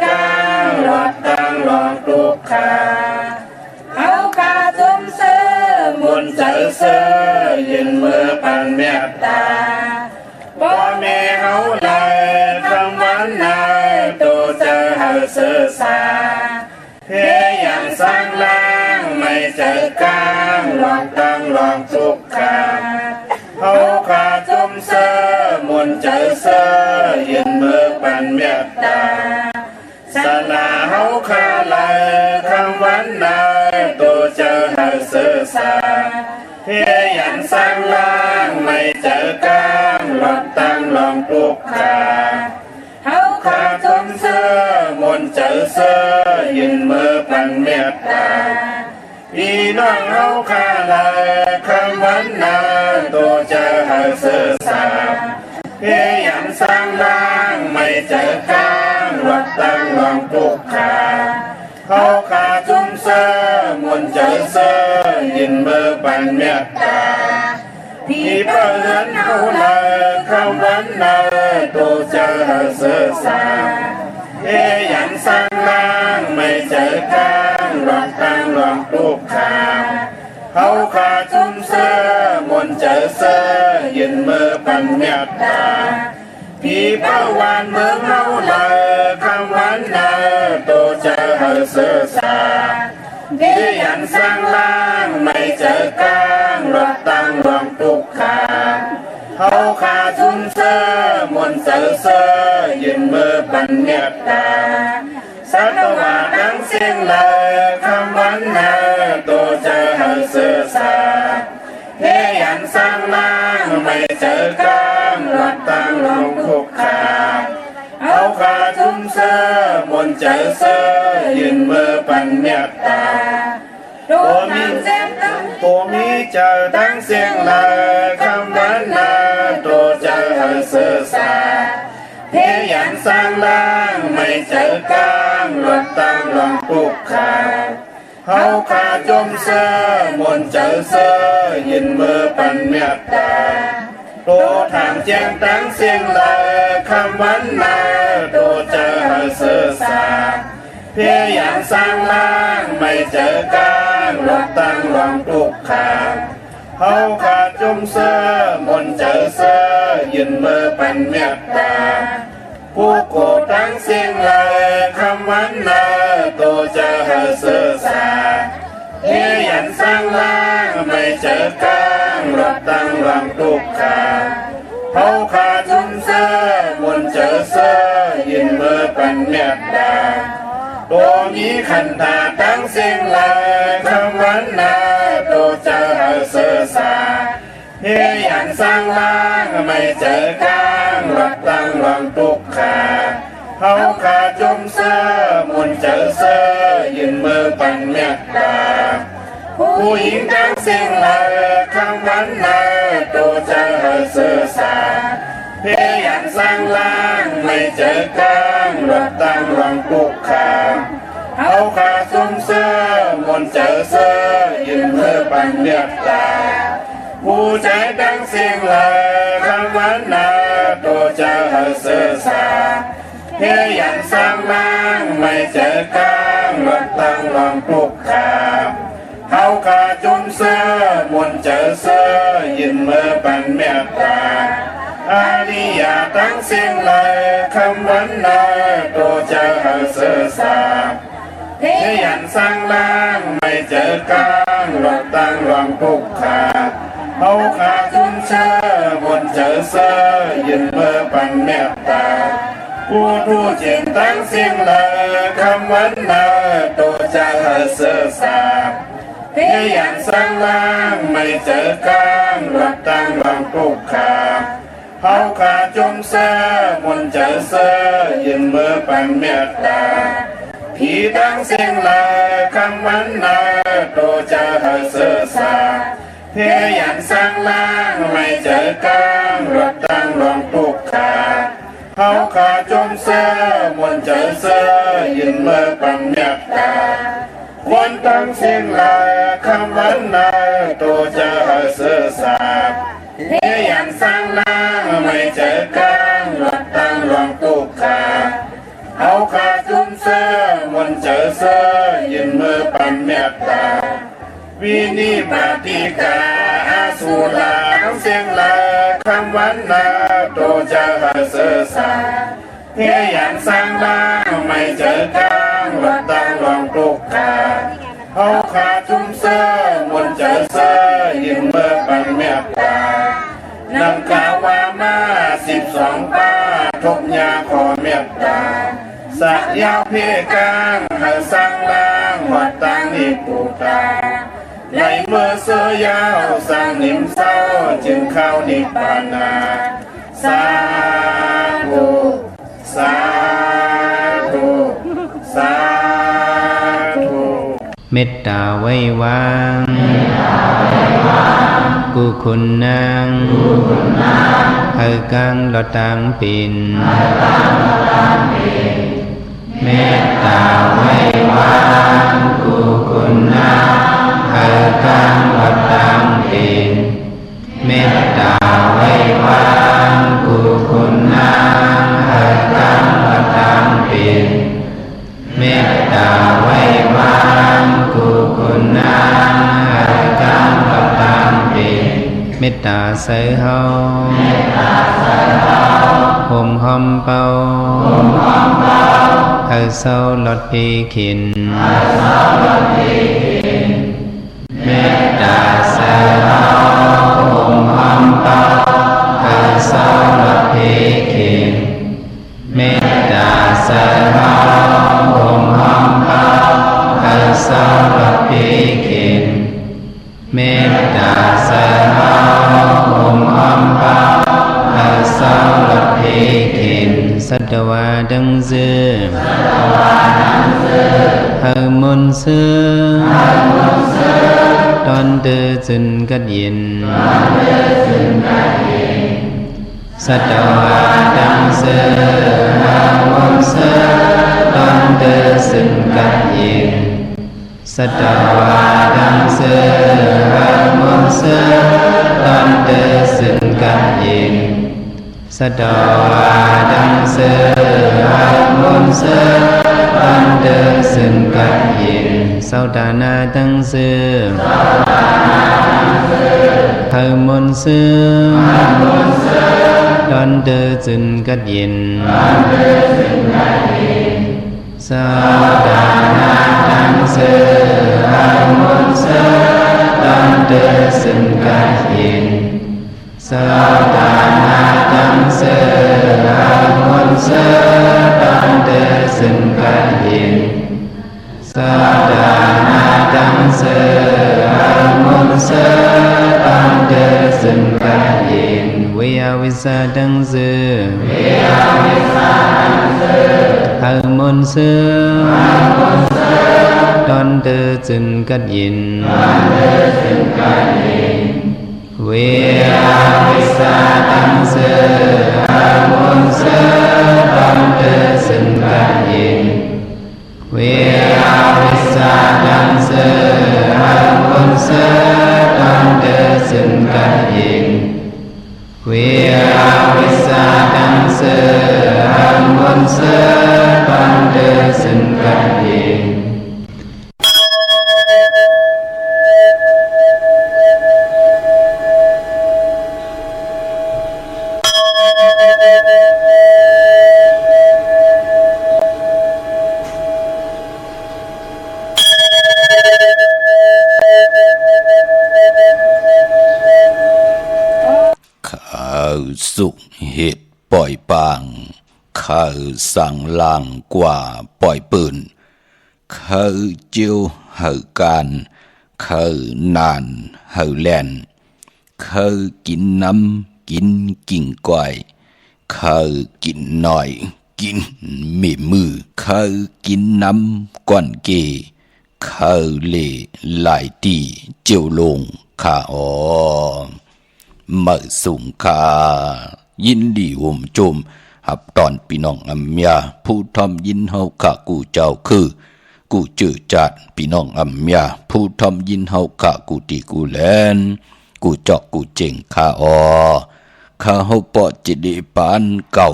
กางรถตั้งรองตุกขาเอาคาจุมเสือมุนใจเสือยืนมือปันเมตตาพ่อแม่เขาเลยคำวันนายตัวเจอเฮาเสือสาเพียอย่างสร้างล่างไม่ใจกางรองตั้งรองตุกขาเอาคาจุมเสือมุนใจเสือยืนมือปันเมตตาสนาเฮาคาเลยคำวันนายตัวเจอเฮาเสือสาเพียอย่างสร้างล่างไม่เจอกางรถตั้งรองตุกขาเฮาคาจุมเสือมุนใจเสือยืนมือปันเมตตาพี่น้องเฮาคาเลยคำวันนายตัวเจอเฮาเสือสาเพียอย่างสร้างล่างไม่เจอกางรถตั้งรองตุกขาเฮาคาจุมเสือมุนใจเสือยืนมือปันเมตตาพี่เพื่อนเฮาเลยคำวันนายตัวเจอเฮาเสือสาเพียอย่างสร้างล่างไม่เจอกางรถตั้งรองตุกขาเฮาคาจุมเสือมุนใจเสือยืนมือปันเมตตาพี่เป้าวันเมืองเฮาเลยคำวันนายตัวเจอเฮาเสือสาเพียอย่างสร้างล่างไม่เจอกางรถตั้งรองตุกขาเฮาคาจุมเสือมุนใจเสือยืนมือปันเมตตาสัตวาดังเสียงเลยคำวันนายตัวเจอเฮาเสือสาเพียอย่างสร้างล่างไม่เจอกางรถตั้งรองตุกขาเฮาคาจุมเสือมุนใจเสือยืนมือปันเมตตาตัวมีเจอดังเสียงเลยคำวันนายตัวเจอเฮาเสือสาเพียอย่างสร้างล่างไม่เจอกางรถตั้งรองตุกขาเฮาคาจุมเสือมุนใจเสือยืนมือปันเมตตาตัวทางแจ้งตั้งเสียงเลยคำวันนายตัวเจอเฮาเสือสาเพียอย่างสร้างล่างไม่เจอกางรถตั้งรองตุกขาเฮาคาจุมเสือมุนใจเสือยืนมือปันเมตตาผู้โกตั้งเสียงเลยคำวันนายตัวเจอเฮาเสือสาเพียอย่างสร้างล่างไม่เจอกางรถตั้งรองตุกขาเฮาคาจุมเสือมุนใจเสือยืนมือปันเมตตาตัวมีขันธาตั้งเสียงเลยคำวันนายตัวเจอเฮาเสือสาเพียอย่างสร้างล่างไม่เจอกางรถตั้งรองตุกขาเฮาคาจุมเสือมุนใจเสือยืนมือปันเมตตาผู้หญิงตั้งเสียงเลยคำวันนายตัวเจอเฮาเสือสาเพียอย่างสร้างล่างไม่เจอกางรถตั้งรองตุกขาเฮาคาจุมเสือมุนใจเสือยืนมือปันเมตตาผู้ใจตั้งเสียงเลยคำวันนายตัวเจอเฮาเสือสาเพียอย่างสร้างล่างไม่เจอกางรถตั้งรองตุกขาเฮาคาจุมเสือมุนใจเสือยืนมือปันเมตตาอาริยาตั้งเสียงเลยคำวันนายตัวเจอเฮาเสือสาเพียอย่างสร้างล่างไม่เจอกางรถตั้งรองตุกขาเฮาคาจุมเสือมุนใจเสือยืนมือปันเมตตาผู้ทูจิตตั้งเสียงเลยคำวันนายตัวเจอเฮาเสือสาเพียอย่างสร้างล่างไม่เจอกางรถตั้งรองตุกขาเฮาคาจุมเสือมุนใจเสือยืนมือปันเมตตาพี่ตั้งเสียงเลยคำวันนายตัวเจอเฮาเสือสาเพียอย่างสร้างล่างไม่เจอกางรถตั้งรองตุกขาเฮาคาจุมเสือมุนใจเสือยืนมือปันเมตตาคนตั้งเสียงเลยคำวันนายตัวเจอเฮาเสือสาเพียอย่างสร้างล่างไม่เจอกางรถตั้งรองตุกขาเฮาคา ตตาวินิปติกาอาสุลาทั้งเสียงลาคำวันนาโตจะหาเสสาเฮียยันสร้างบ้างไม่เจอกลางวัดตั้งรองตุกขาเอาขาทุ่มเสื้อมนเจอเสื้อยินเมื่อปันเมตตานำกาวามา12ป้าทบยาขอเมตตาสักยาวเพกางให้สร้างล่างวัดตั้งนิปุตาในเมื่อเสื้อยาวสร้างนิมเศร้าจึงเข้านิพพานาสาธุสาธุสาธุเมตตาไว้วางกุคุณนางเฮกังลอตังปินเมตตาไว้วางกุคุณนางเฮกังลอตังปินเมตตาไว้วางกุคุณนางเฮกังลอตังปินเมตตาไว้วางกุคุณนางเฮกังลอตังปินเมตตาใส่เฮาห่มหอมเป่าเฮาเศร้าลดพีขินเมตตาใส่เฮาห่มหอมเป่าเฮาเศร้าลดพีขินเมตตาใส่เฮาห่มหอมเป่าเฮาเศร้าลดพีขินเมตตาใส่เฮาห่มหอมเป่าเฮาเศร้าลดพีขินสัตวาดังเสือเฮามนเสือตอนเดือจึนกัดยินสัตวาดังเสือเฮามนเสือตอนเดือจึนกัดยินสัตวาดังเสือเฮามนเสือตอนเดือจึนกัดยินสัตวาดังเสือเฮามนเสือตอนเดือจึนกัดยินสัตานาดังเสือเฮามนเสือตอนเดือจึนกัดยินสัตานาดังเสือเฮามนเสือตอนเดือจึนกัดยินสัตานาดังเสือเฮามนเสือตอนเดือจึนกัดยินสัตานาดังเสือเฮามนเสือตอนเดือจึนกัดยินเวียวิสาดังเสือเฮามนเสือตอนเดือจึนกัดยินเวียวิสาดังเสือเฮามนเสือตอนเดือจึนกัดยินเวียวิสาดังเสือเฮามนเสือตอนเดือจึนกัดยินเวียวิสาดังเสือเฮามนเสือตอนเดือจึนกัดยินสุขเหตุปล่อยปางข้าสั่งล่างกว่าปล่อยปืนข้าเจียวเห่าการข้านานเห่าแลนข้ากินน้ำกินกิ่งก้อยข้ากินหน่อยกินมีมือข้ากินน้ำก้อนเกข้าเล่หลายตีเจียวลงข้าอ๋อมาสุงคายินดีวมจมหับตอนพี่น้องอัมยาผู้ทอมยินเฮาข้ากูเจ้าคือกูจื้อจัดพี่น้องอัมยาผู้ทอมยินเฮาข้ากูตีกูแลนกูเจาะกูเจงข้าอข้าเฮาปอจิตดีปานเก่า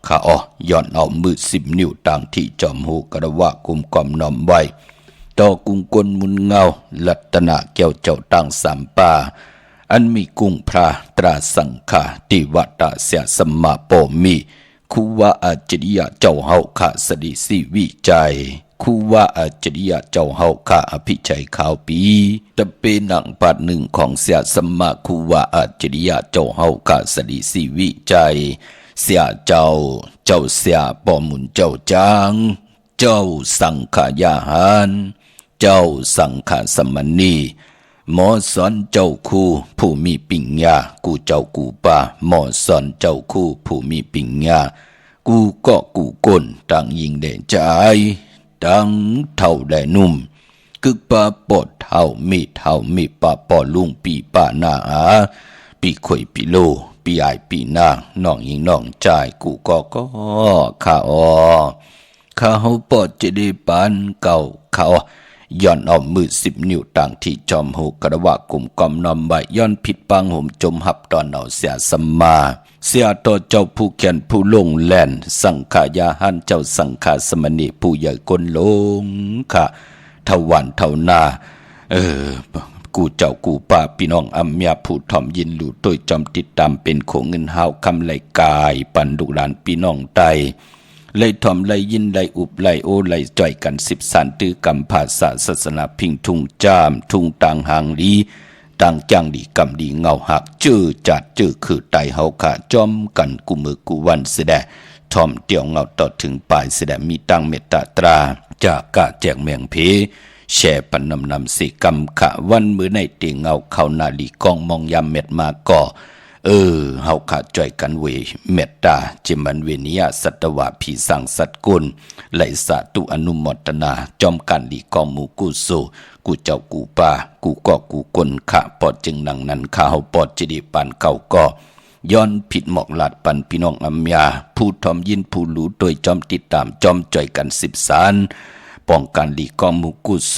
ข้าย้อนเอามือ10 นิ้วต่างที่จอมหูกระวะกุมกอมน้อมไว้ ดอกกุงกลมุนเงาลัตนาแก้วเจ้าตังสามป่าอันมีกุงพระตราสังฆาติวัตเสียสมมาโปมีคูว่าอาจริยะเจ้าเฮาขาสดิสิวิจัยคูว่าอาจริยะเจ้าเฮาขาอภิชัยขาวปีตะเปนังปัดหนึ่งของเสียสมมาคูว่าอาจริยะเจ้าเฮาขาสดิสิวิจัยเสียเจ้าเสียปอมุนเจ้าจางเจ้าสังขายาหารเจ้าสังขสมณีหมอสอนเจ้าคู่ผู้มีปิญญากูเจ้ากูป่าหมอสอนเจ้าคู่ผู้มีปิญญากูก็กูก้นต่างยิงแด่ใจต่างเท่าแด่นุ่มกึกป่าปอดเท่ามีป่าปอลุงปีป่าหน้าปีข่อยปีโลปีไอปีนางน้องยิงน้องใจกูก็ข้าข้าเฮาปอดจะได้ปานเก่าเขาย้อนเอามือ10 นิ้วต่างที่จอมหูกระว่ากลุ่มกอมนอมใบย้อนผิดปังห่มจมหับตอนเอาเสียสมมาเสียต่อเจ้าผู้เขียนผู้ลงแล่นสังขายาหันเจ้าสังขาสมณีผู้ใหญ่ก้นลงค่ะทวันเท่านากูเจ้ากูป่าพี่น้องอัมยาผู้ถ่อมยินหลู่ตัวจอมติดตามเป็นโขเงินหาวคำไหลกายปันดุหลานพี่น้องไตไล่ทอมไล่ยินไล่อุบไล่โอไล่จ่อยกัน10 สันตือกำภาษาศาสนาพิงทุ่งจามทุ่งต่างหางลีต่างจังดีกำดีเงาหักจื้อจัดจื้อคือไตเฮาขาจอมกันกูมือกูวันเสดทอมเตียวเงาต่อถึงปลายเสดมีตั้งเมตตาตราจากกะแจกเมียงเพแช่ปันนำสิกำขะวันมือในเตียงเงาเข้านาลีกองมองยามเม็ดมาก่อเฮาขาจ่อยกันเวเมตตาจิมันเวนิยาสัตวะผีสังสัตกุลไหลสาตุอนุโมทนาจอมกันลีกองหมู่กุโซกูเจ้ากูป่ากูก็กูกลขะปอดจึงนังนั้นข้าเฮาปอดจิดีปานเก่าก็ย้อนผิดหมอกหลัดปันพี่น้องอัมยาผู้ทอมยินผู้รู้โดยจอมติดตามจอมจ่อยกัน10 สานป้องกันลีกองหมู่กุโซ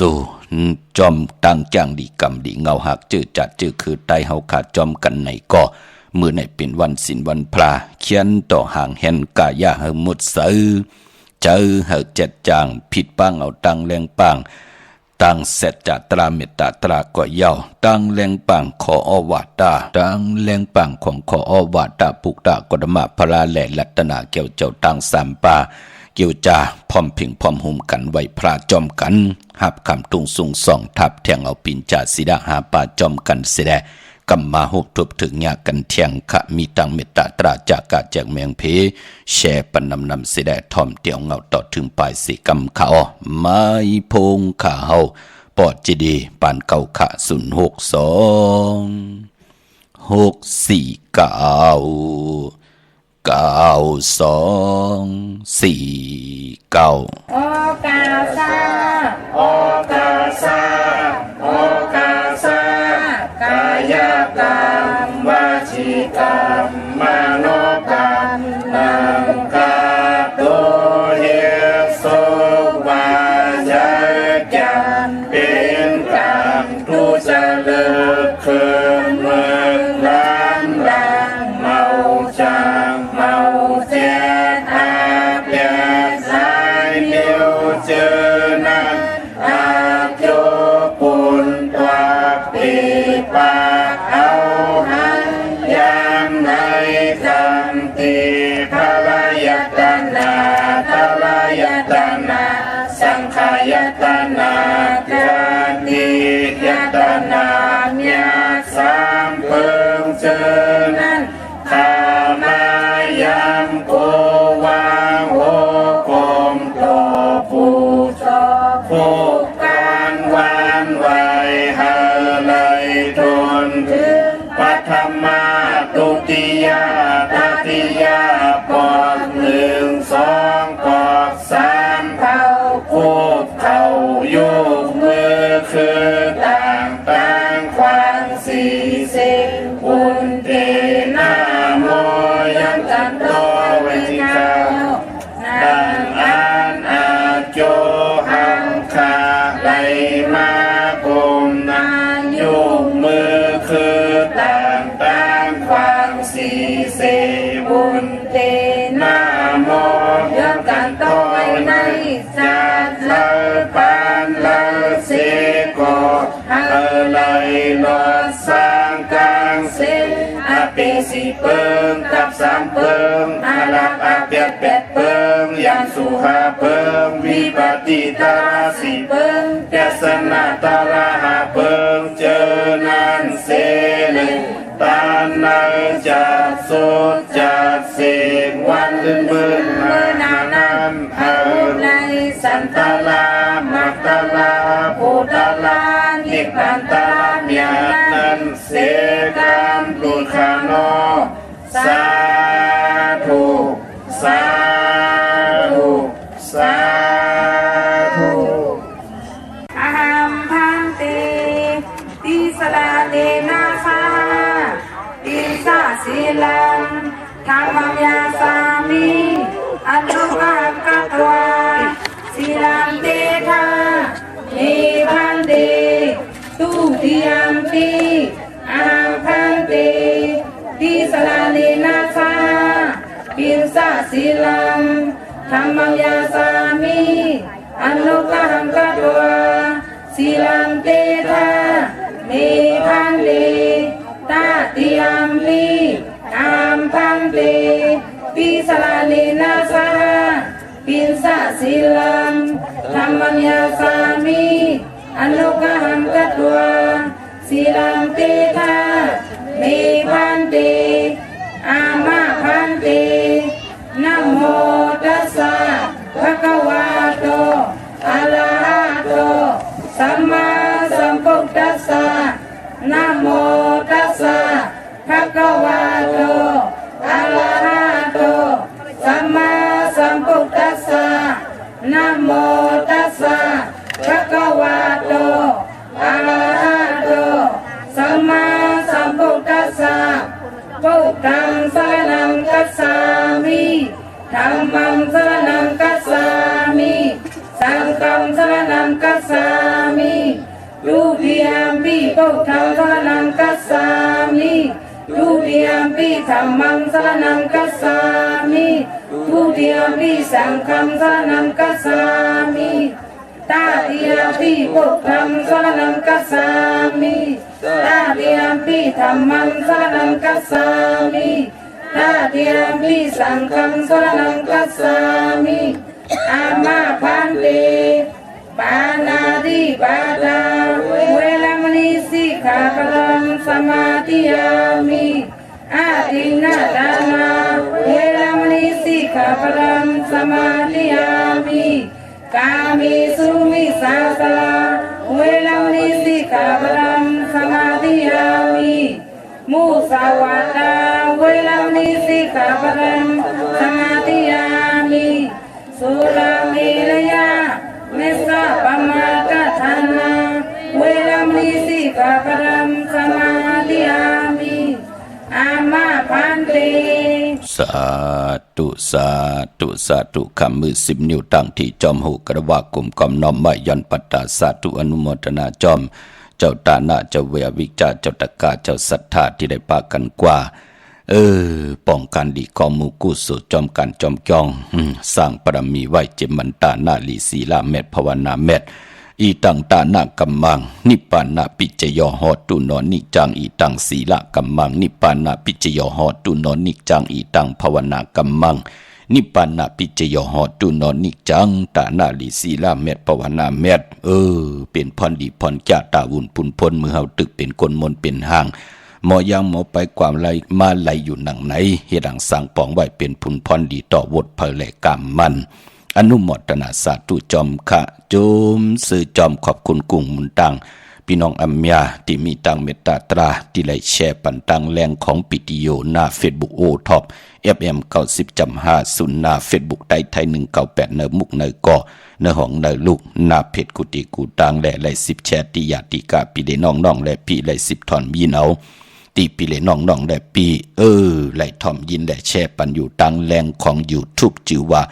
จอมตั้งจางลีกำลีเงาหักจื้อจัดจื้อคือไตเฮาขาจอมกันไหนก็มือในเป็นวันศิลวันพระเขียนต่อห่างแห่นกายาเฮมุดซื้อเจอเฮเจ็ดจางผิดปังเอาตังแรงปังตังเสร็จจากตราเมตตาตราก่อยาวตังแรงปังขออวาตาตังแรงปังของขออวาตาปุกตากฎมาพระแหล่ลัตนาเกี่ยวเจ้าตังสามป่าเกี่ยวจ่าพร้อมพิงพร้อมหุมกันไว้พระจอมกันหับคำตุงสูงส่องทับแทงเอาปินจ่าสิดาหาป่าจอมกันเสดกำมาหกทบถึงยากันเทียงขะมีตังเมตตาตราจากกาแจกเมียงเพแช่ปันนำเสดทอมเตียวเงาต่อถึงปลายสิกำขาไม้พงขาเฮาปอดจีดีปานเก่าขะโอกาซาโอกาซาโอกาซากายกรรมวจีกรรมมโนกรรมนังกาโตเยสุวาจกรรมเป็นกรรมทุจริตคืนเมืองล้านดังเมาจางเมาเจ็ดอาเปียสายเดียวเจอนั้นอาโยปุนตัวปีปาเอาหันยามในจำตีพระยตนาพระยตนาสังขายตนาจานิยตนาเมียสามเพิงเจอนั้นข้ามายามโกวางโหกมโตผู้ชอบผู้การวานไว้หาเลยทนถึงปัทมาตุติยาตติยาปอก1 2ปอก3เข้าคูบเข้ายุกมือคือต่างความ40อุนเตนาโมยันตันโตเวทิกาดังอันอาโจหังคาไหลมากุมนายุกมือคือต่างความ40อุนเตนาโมยันตันโตในจัดเลปานเล ปิงตับสามเปิงอาลักอาเปียดเป็ดเปิงยังสุหาเปิงวิปติตาสีเปิงแกสนาตาลาหาเปิงเจอนันเสนึงตานาจัดสุดจัดเสงวันลื่นเบิ่นเมื่อนานันอาในสันตาลามักตาลาภูตาลานิพพานตาลาเมียนันเสกามลุคาโนสาธุสาธุสาธุอะหัมพันเตติสลาเลนะสาติสาสีลังธรรมยาสามิอันตุกังกัตวาสีลังเตทานิพันเตตุติยัมปิอะหัมพันเตติสลาเลนะสาปินสาสีลังธรรมยาสามิอันตุกังกัตวาสีลังเตทานิพันเตตาติยัมปิอัมพันเตปิสลานินาสาปินสาสีลังธรรมัญญาสามิอนุกหังกัตวาสีลังเตทานิพันเตอามาพันเตนะโมตัสสะภะคะวะโตอะระหะโตสัมมาสัมพุทธัสสะนะโมตัสสะภะคะวะโตอะระหะโตสัมมาสัมพุทธัสสะนะโมตัสสะภะคะวะโตอะระหะโตสัมมาสัมพุทธัสสะพุทธังสรณังคัจฉามิธัมมังสรณังคัจฉามิสังฆังสรณังคัจฉามิทุติยัมปิพุทธังสรณังคัจฉามิทุติยัมปิธัมมังสรณังคัจฉามิทุติยัมปิสังฆังสรณังคัจฉามิตาติยัมปิพุทธังสรณังคัจฉามิตาติยัมปิธัมมังสรณังคัจฉามิตาติยัมปิสังฆังสรณังคัจฉามิอามาพันเตปานาติปาตาเวรมณีสิกขาปะทังสมาธิยามิอาทินนาทานาเวรมณีสิกขาปะทังสมาธิยามิกามิสุมิสาสลาเวรมณีสิกขาปะทังสมาธิยามิมุสาวาทาเวรมณีสิกขาปะทังสมาธิยามิสุรามิรยาเมสะปมาทฐานาเวรมณีสิกขาปะทังสมาธิยามิอามาพันเตสาธุสาธุสาธุคำมือ10 นิ้วตั้งที่จอมหูกระว่ากลุ่มกอมน้อมไม่ย่อนปัตตาสาธุอนุโมทนาจอมเจ้าตาหน้าเจ้าเววิจาเจ้าตะกาเจ้าศรัทธาที่ได้ปากันกว่าป้องกันดีข้อมูกุศลจอมกันจอมจองสร้างปรมีไว้เจมันตาหน้าลีศีลาเม็ดภาวนาเม็ดอีตังตานากัมมังนิปปานาปิจโยโหตุนอนิจังอีตังศีละกัมมังนิปปานาปิจโยโหตุนอนิจังอีตังภาวนากัมมังนิปปานาปิจโยโหตุนอนิจังตานาลีศีลาเม็ดภาวนาเม็ดเป็นพรดีพรจาตาวุ่นพุนพลมือเฮาตึกเป็นคนมนเป็นห่างหมอยังหมอไปความไหลมาไหลอยู่หนังไหนเฮ็ดดังสั่งปองไว้เป็นพุนพรดีต่อวดเพลแลกรรมมันอนุโมทนาสาธุจอมขะโจมสื่อจอมขอบคุณกุ้งมุนตังพี่น้องอัมยาที่มีตังเมตตาตราที่ไลแชร์ปันตังแรงของปิติโยหน้า Facebook โอท็อป FM 90.50หน้า Facebook ไทย198เนมุกเนก่อเนห้องเนลูกหน้าเพจกุฏิกูตังและไล10แชร์ติยาติกาปิเลน้องๆและพี่ไล10ถอนยินเอาตีปิเลน้องๆและปีไลทอมยินและแชร์ปันอยู่ตังแรงของ YouTube ชื่อว่า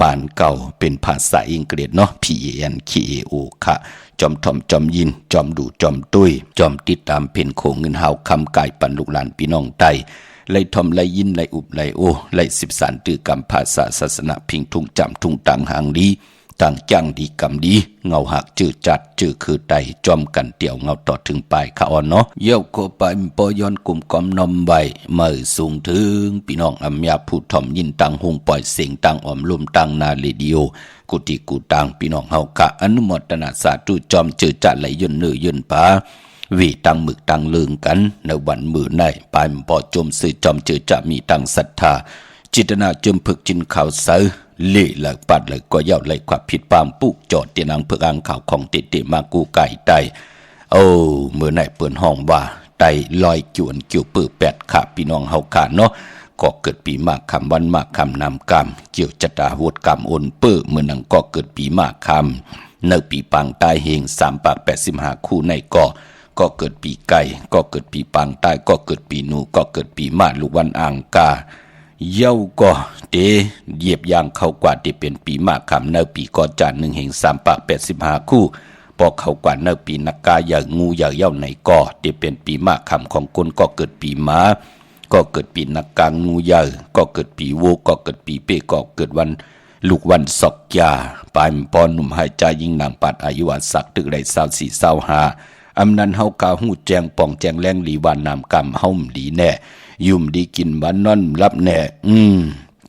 ปานเก่าเป็นภาษาอังกฤษเนาะ PANKAO ค่ะจอมทอมจอมยินจอมดูจอมตุ้ยจอมติดตามเพนโคเงินเฮาคำกายปันลูกหลานพี่น้องไตไล่ทอมไล่ยินไล่อุบไล่โอไล่13ตือกรรมภาษาศาสนาพิงทุ่งจำทุ่งตังหางลี ต่างจังดีกำดีเงาหักจืดจัดจืดคือไตจอมกันเตี่ยวเงาต่อถึงปลายขาอ่อนเนาะเยี่ยวก็ไปปย้อนกลุ่มกอมนมใบเมื่อสูงถึงพี่น้องอำยาผู้ถ่อมยินตังหงปล่อยเสียงตังอ่อมลมตังนาเรดิโอกุติกูตังพี่น้องเฮากะอนุโมทนาสาธุจอมจืดจัดไหลยนเนื้อยนปาวีตังหมึกตังเลืองกันในวันมือในปลายปอจมสื่อจอมจืดจะมีตังศรัทธาจิตนาจมพึกจินข่าวเสือเล่หลักปัดหลักก็เย้าไหลความผิดปามปุกจอดเตียนังเพื่ออ่างข่าวของเตมากูไก่ไตโอ้เมื่อไหนเปิดห้องว่าไตลอยจวนกิ่วปื้อแปดขาพี่น้องเฮาขาเนาะก็เกิดปีมากคำวันมากคำนำกรรมเกี่ยวจัตตาวุฒกรรมโอนปื้อเมื่อนังก็เกิดปีมากคำในปีปังใต้เฮง385คู่ในก็เกิดปีไก่ก็เกิดปีปังใต้ก็เกิดปีนูก็เกิดปีมะลูกวันอ่างกาเย้าก็เหยียบยางเข้ากว่าที่เป็นปีมากคำเนื้อปีก่อจาน1 แห่ง385คู่พอเข้ากว่าเนื้อปีนักกาอย่างงูอย่างเย้าในก่อที่เป็นปีมากคำของคนก็เกิดปีม้าก็เกิดปีนักกางูใหญ่ก็เกิดปีโวก็เกิดปีเป้ก็เกิดวันลูกวันศกยาปลายปอนหนุ่มหายใจยิ่งนางปัดอายุวัสักตึกได้24-25อำนันเฮากาหูแจงป่องแจงแรงหลีวานนามกรรมเฮาดีแน่ยุ่มดีกินบ้านนอนรับแน่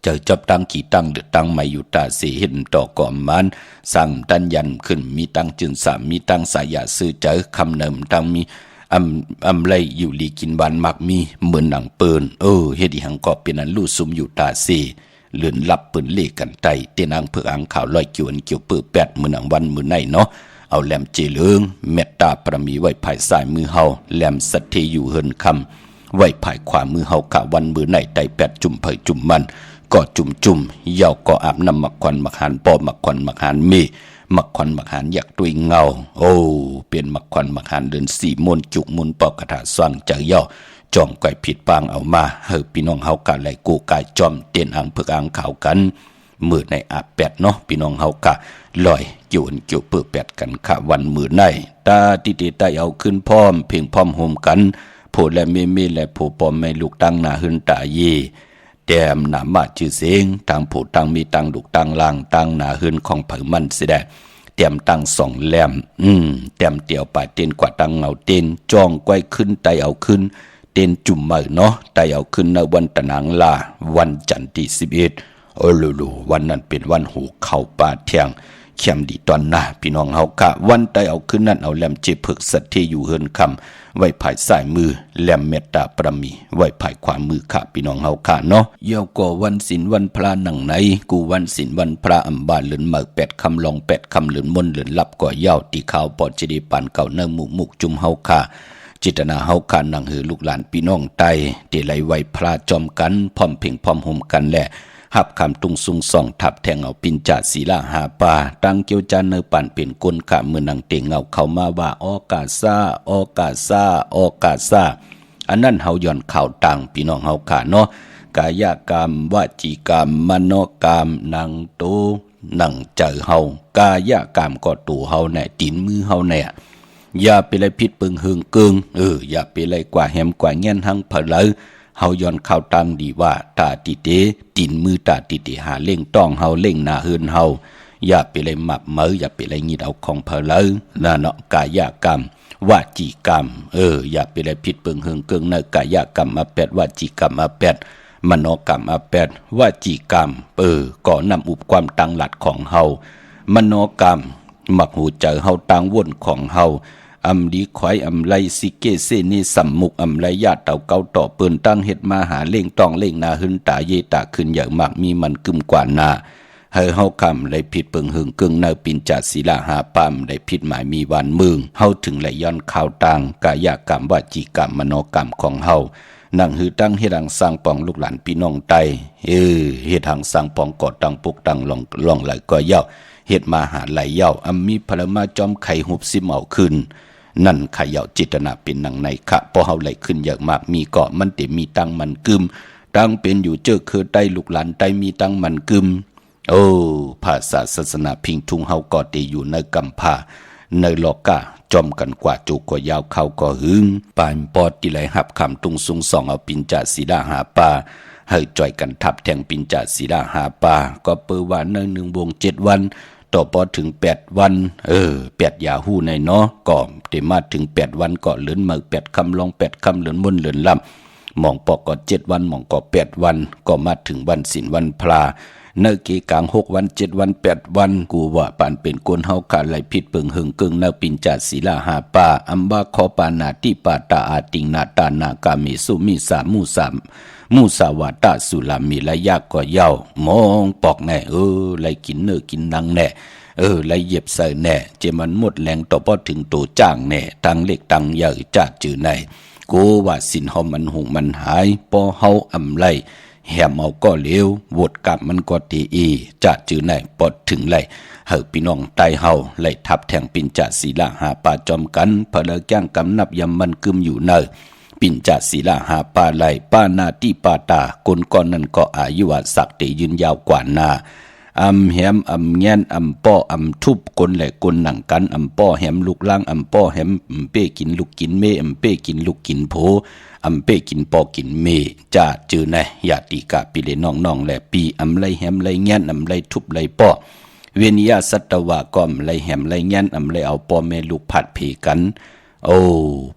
เจอจับตังกี่ตังเดือดตังไม่อยู่ตาเสียเห็นต่อก่อมมันสั่งตันยันขึ้นมีตังจึงสามมีตังสายาซื้อเจอคำเนิมตังมีอำไรอยู่ลีกินบ้านมักมีเหมือนหนังเปินเฮ็ดอีหังก็เป็นอันลู่ซุมอยู่ตาเสียเลื่อนลับปืนเล่กันไตเตียนางเพื่ออ่างข่าวลอยเกี่ยวปื้อแปดเหมือนหนังวันมือในเนาะเอาแหลมเจเลืองเมตตาประมีไว้ภายซ้ายมือเฮาแหลมสัตเทอยู่เฮินคำไว้ภายขวามือเฮากะวันมือในไตแปดจุ่มเผยจุ่มมันก็จุ่มเยาก็อาบน้ำมักควันมักหันปอมักควันมักหันมีมักควันมักหันอยากตุยเงาเป็นมักควันมักหันเดินสี่มนจุกมุนปอกระถาสว่างใจเยาจอมไก่ผิดปางเอามาเฮอพี่น้องเฮากะไหลกูกายจอมเตียนอ่างเพื่ออ่างข่าวกันมือในอาบแปดเนาะพี่น้องเฮากะลอยเกี่ยวเปื้อแปดกันค่ะวันมือในตาติไตเอาขึ้นพร้อมเพ่งพร้อมโฮมกันโผและเมและโผปอมไม่ลูกตั้งหน้าหึนตาเยแต้มหนามาชื่อเสียงทางผู้ตั้งมีตั้งลูกตั้งล่างตั้งหน้าหึนของเผิมันสิได้เตรียมตั้ง2แหลมเตรียมเตี่ยวป่าเต้นกว่าตั้งเงาเต้นจ้องก้อยขึ้นไตเอาขึ้นเต้นจุ่มมือเนาะไตเอาขึ้นในวันตะนางลาวันจันทร์ที่11วันนั้นเป็นวันหูเข้าป่าเที่ยงเข้มดีตอนหน้าพี่น้องเฮากะวันไตเอาขึ้นนั่นเอาแหลมเจพึกสัตที่อยู่เฮินคำไว้ภายซ้ายมือแหลมเมตตาประมีไว้ภายขวามือค่ะพี่น้องเฮากะเนาะเยี่ยวก็วันศีลวันพระหนังไหนกูวันศีลวันพระอัมบาลเลือนหมาก8คำลอง8คำเลือนมนเลือนลับก็เย้าตีข้าวปอดจิดีปานเก่าเนื้อมุกจุ่มเฮากะจิตนาเฮาคานังหือลูกหลานพี่น้องไตเตไหลไว้พระจอมกันพร้อมเพ่งพร้อมห่มกันแหละหับคำตุงซุงส่องทับแทงเอาปินจ่าศีลาหาปาตั้งเกี่ยวจานเนปั่นเป็นกลขะเมื่อนังเต็งเอาเข้ามาว่าออกาซาอันนั้นเฮาย่อนข่าวตังพี่น้องเฮาขาเนาะกายกรรมวจีกรรมมโนกรรมนังโตนังเจอเฮากายกรรมก็ตัวเฮาแน่ตีนมือเฮาแน่อย่าไปเลยพิษปึงหึงเกิงอย่าไปเลยกว่าแหมกว่าเงี้ยนหังเผลอเฮาย้อนข่าวตังดีว่าตาติเตตีนมือตาติเตหาเล่งต้องเฮาเล่งหน้าเฮือนเฮาอย่าไปเลยหมับเมืออย่าไปเลยงิดเอาของเผลอน่ะเนาะกายกรรมวจีกรรมอย่าไปเลยพิษปึงหึงเกิงในกายกรรมมา8วจีกรรมมา8มโนกรรมมา8วจีกรรมก็นำอุปความตังหลัดของเฮามโนกรรมมักหูเจอเฮาตังวนของเฮาอำดีขอยอำไลสิเกเซนี่สัมมุกอำไลญาติเต่าเก่าต่อเปิ้นตั้งเฮ็ดมาหาเล่งต้องเล่งนาหึนตาเยตาขึ้นอย่างมากมีมันกึมกว่านาเฮาคำเลยผิดเปิงหึงกึ่งเนปินจัดศิลาหาปามได้ผิดหมายมีวันมึงเฮาถึงไหลย้อนข่าวตังกายกรรมวจีกรรมมโนกรรมของเฮานั่งหือตั้งเฮ็ดหังสร้างปองลูกหลานพี่น้องไตเฮ็ดหังสร้างปองกอดตังปุกตังล่องไหลก็เย้าเฮ็ดมาหาไหลเย้ามีพลมาจอมไข่หุบสิเมาขึ้นนั่นขย่าจิตนาเป็นหนังในขะพอเฮาไหลขึ้นอย่างมากมีเกาะมันแต่มีตังมันกึมตังเป็นอยู่เจอคือใต้ลูกหลานใต้มีตังมันกึมภาษาศาสนาพิงทุงเฮาก็ได้อยู่ในกัมพาในโลกาจอมกันกว่าจุก็ยาวเข้าก็หึงปานปอดที่ไหลหับคำตุงซุงส่องเอาปินจ่าศีลาหาปาให้จ่อยกันทับแทงปินจ่าศีลาหาปาก็เปิดว่าใน1 วง 7 วัน ต่อพอถึง8วัน8ยาฮู้ในเนาะก็ได้มาถึง8วันก็เลือนมา8ค่ำลง8ค่ำเลือนมุนเลือนล่ำหมองปอกก็7วันหมองก็8วันก็มาถึงวันศีลวันพระเนกีกลาง6วัน7วัน8วันกูว่าปานเป็นคนเฮากะไหลผิดเปิงหึงกึ่งนาปินจาศีลาหาปาอัมบาขอปานาติปาตาอาติงนาตานากามิสุมิสามูสาวาตาสุลามีละยากก็เย้ามองปอกแน่ไหลกินเนื้อกินนังแน่ไหลเหยียบใส่แน่เจมันหมดแรงต่อพอถึงตัวจ้างแน่ตังเล็กตังใหญ่จัดจือในกูว่าสินเฮามันหุงมันหายปอเฮาอำไลแหมเอาก็เลววดกลับมันก็ตีอีจัดจือในปอดถึงไหลเฮาพี่น้องไตเฮาไหลทับแทงปินจัดศีลาหาปาจอมกันเพลแก้งกำนับยำมันกึมอยู่เนอปินจัดศีลาหาปาไหลป้านาติปาตาคนก่อนนั้นก็อายุวัสักติยืนยาวกว่านาอำแหมอำแงนอำป้ออำทุบคนแหละคนหนังกันอำป้อแหมลูกล่างอำป้อแหมเป้กินลูกกินเมอำเป้กินลูกกินโผอำเป้กินป้อกินเมจ่าจือในญาติกะปิเลน้องๆแหละปีอำไรแหมไรแงนอำไรทุบไรป้อเวียนยาสัตวะก็อำไรแหมไรแงนอำไรเอาป้อแม่ลูกผัดเพกันโอ้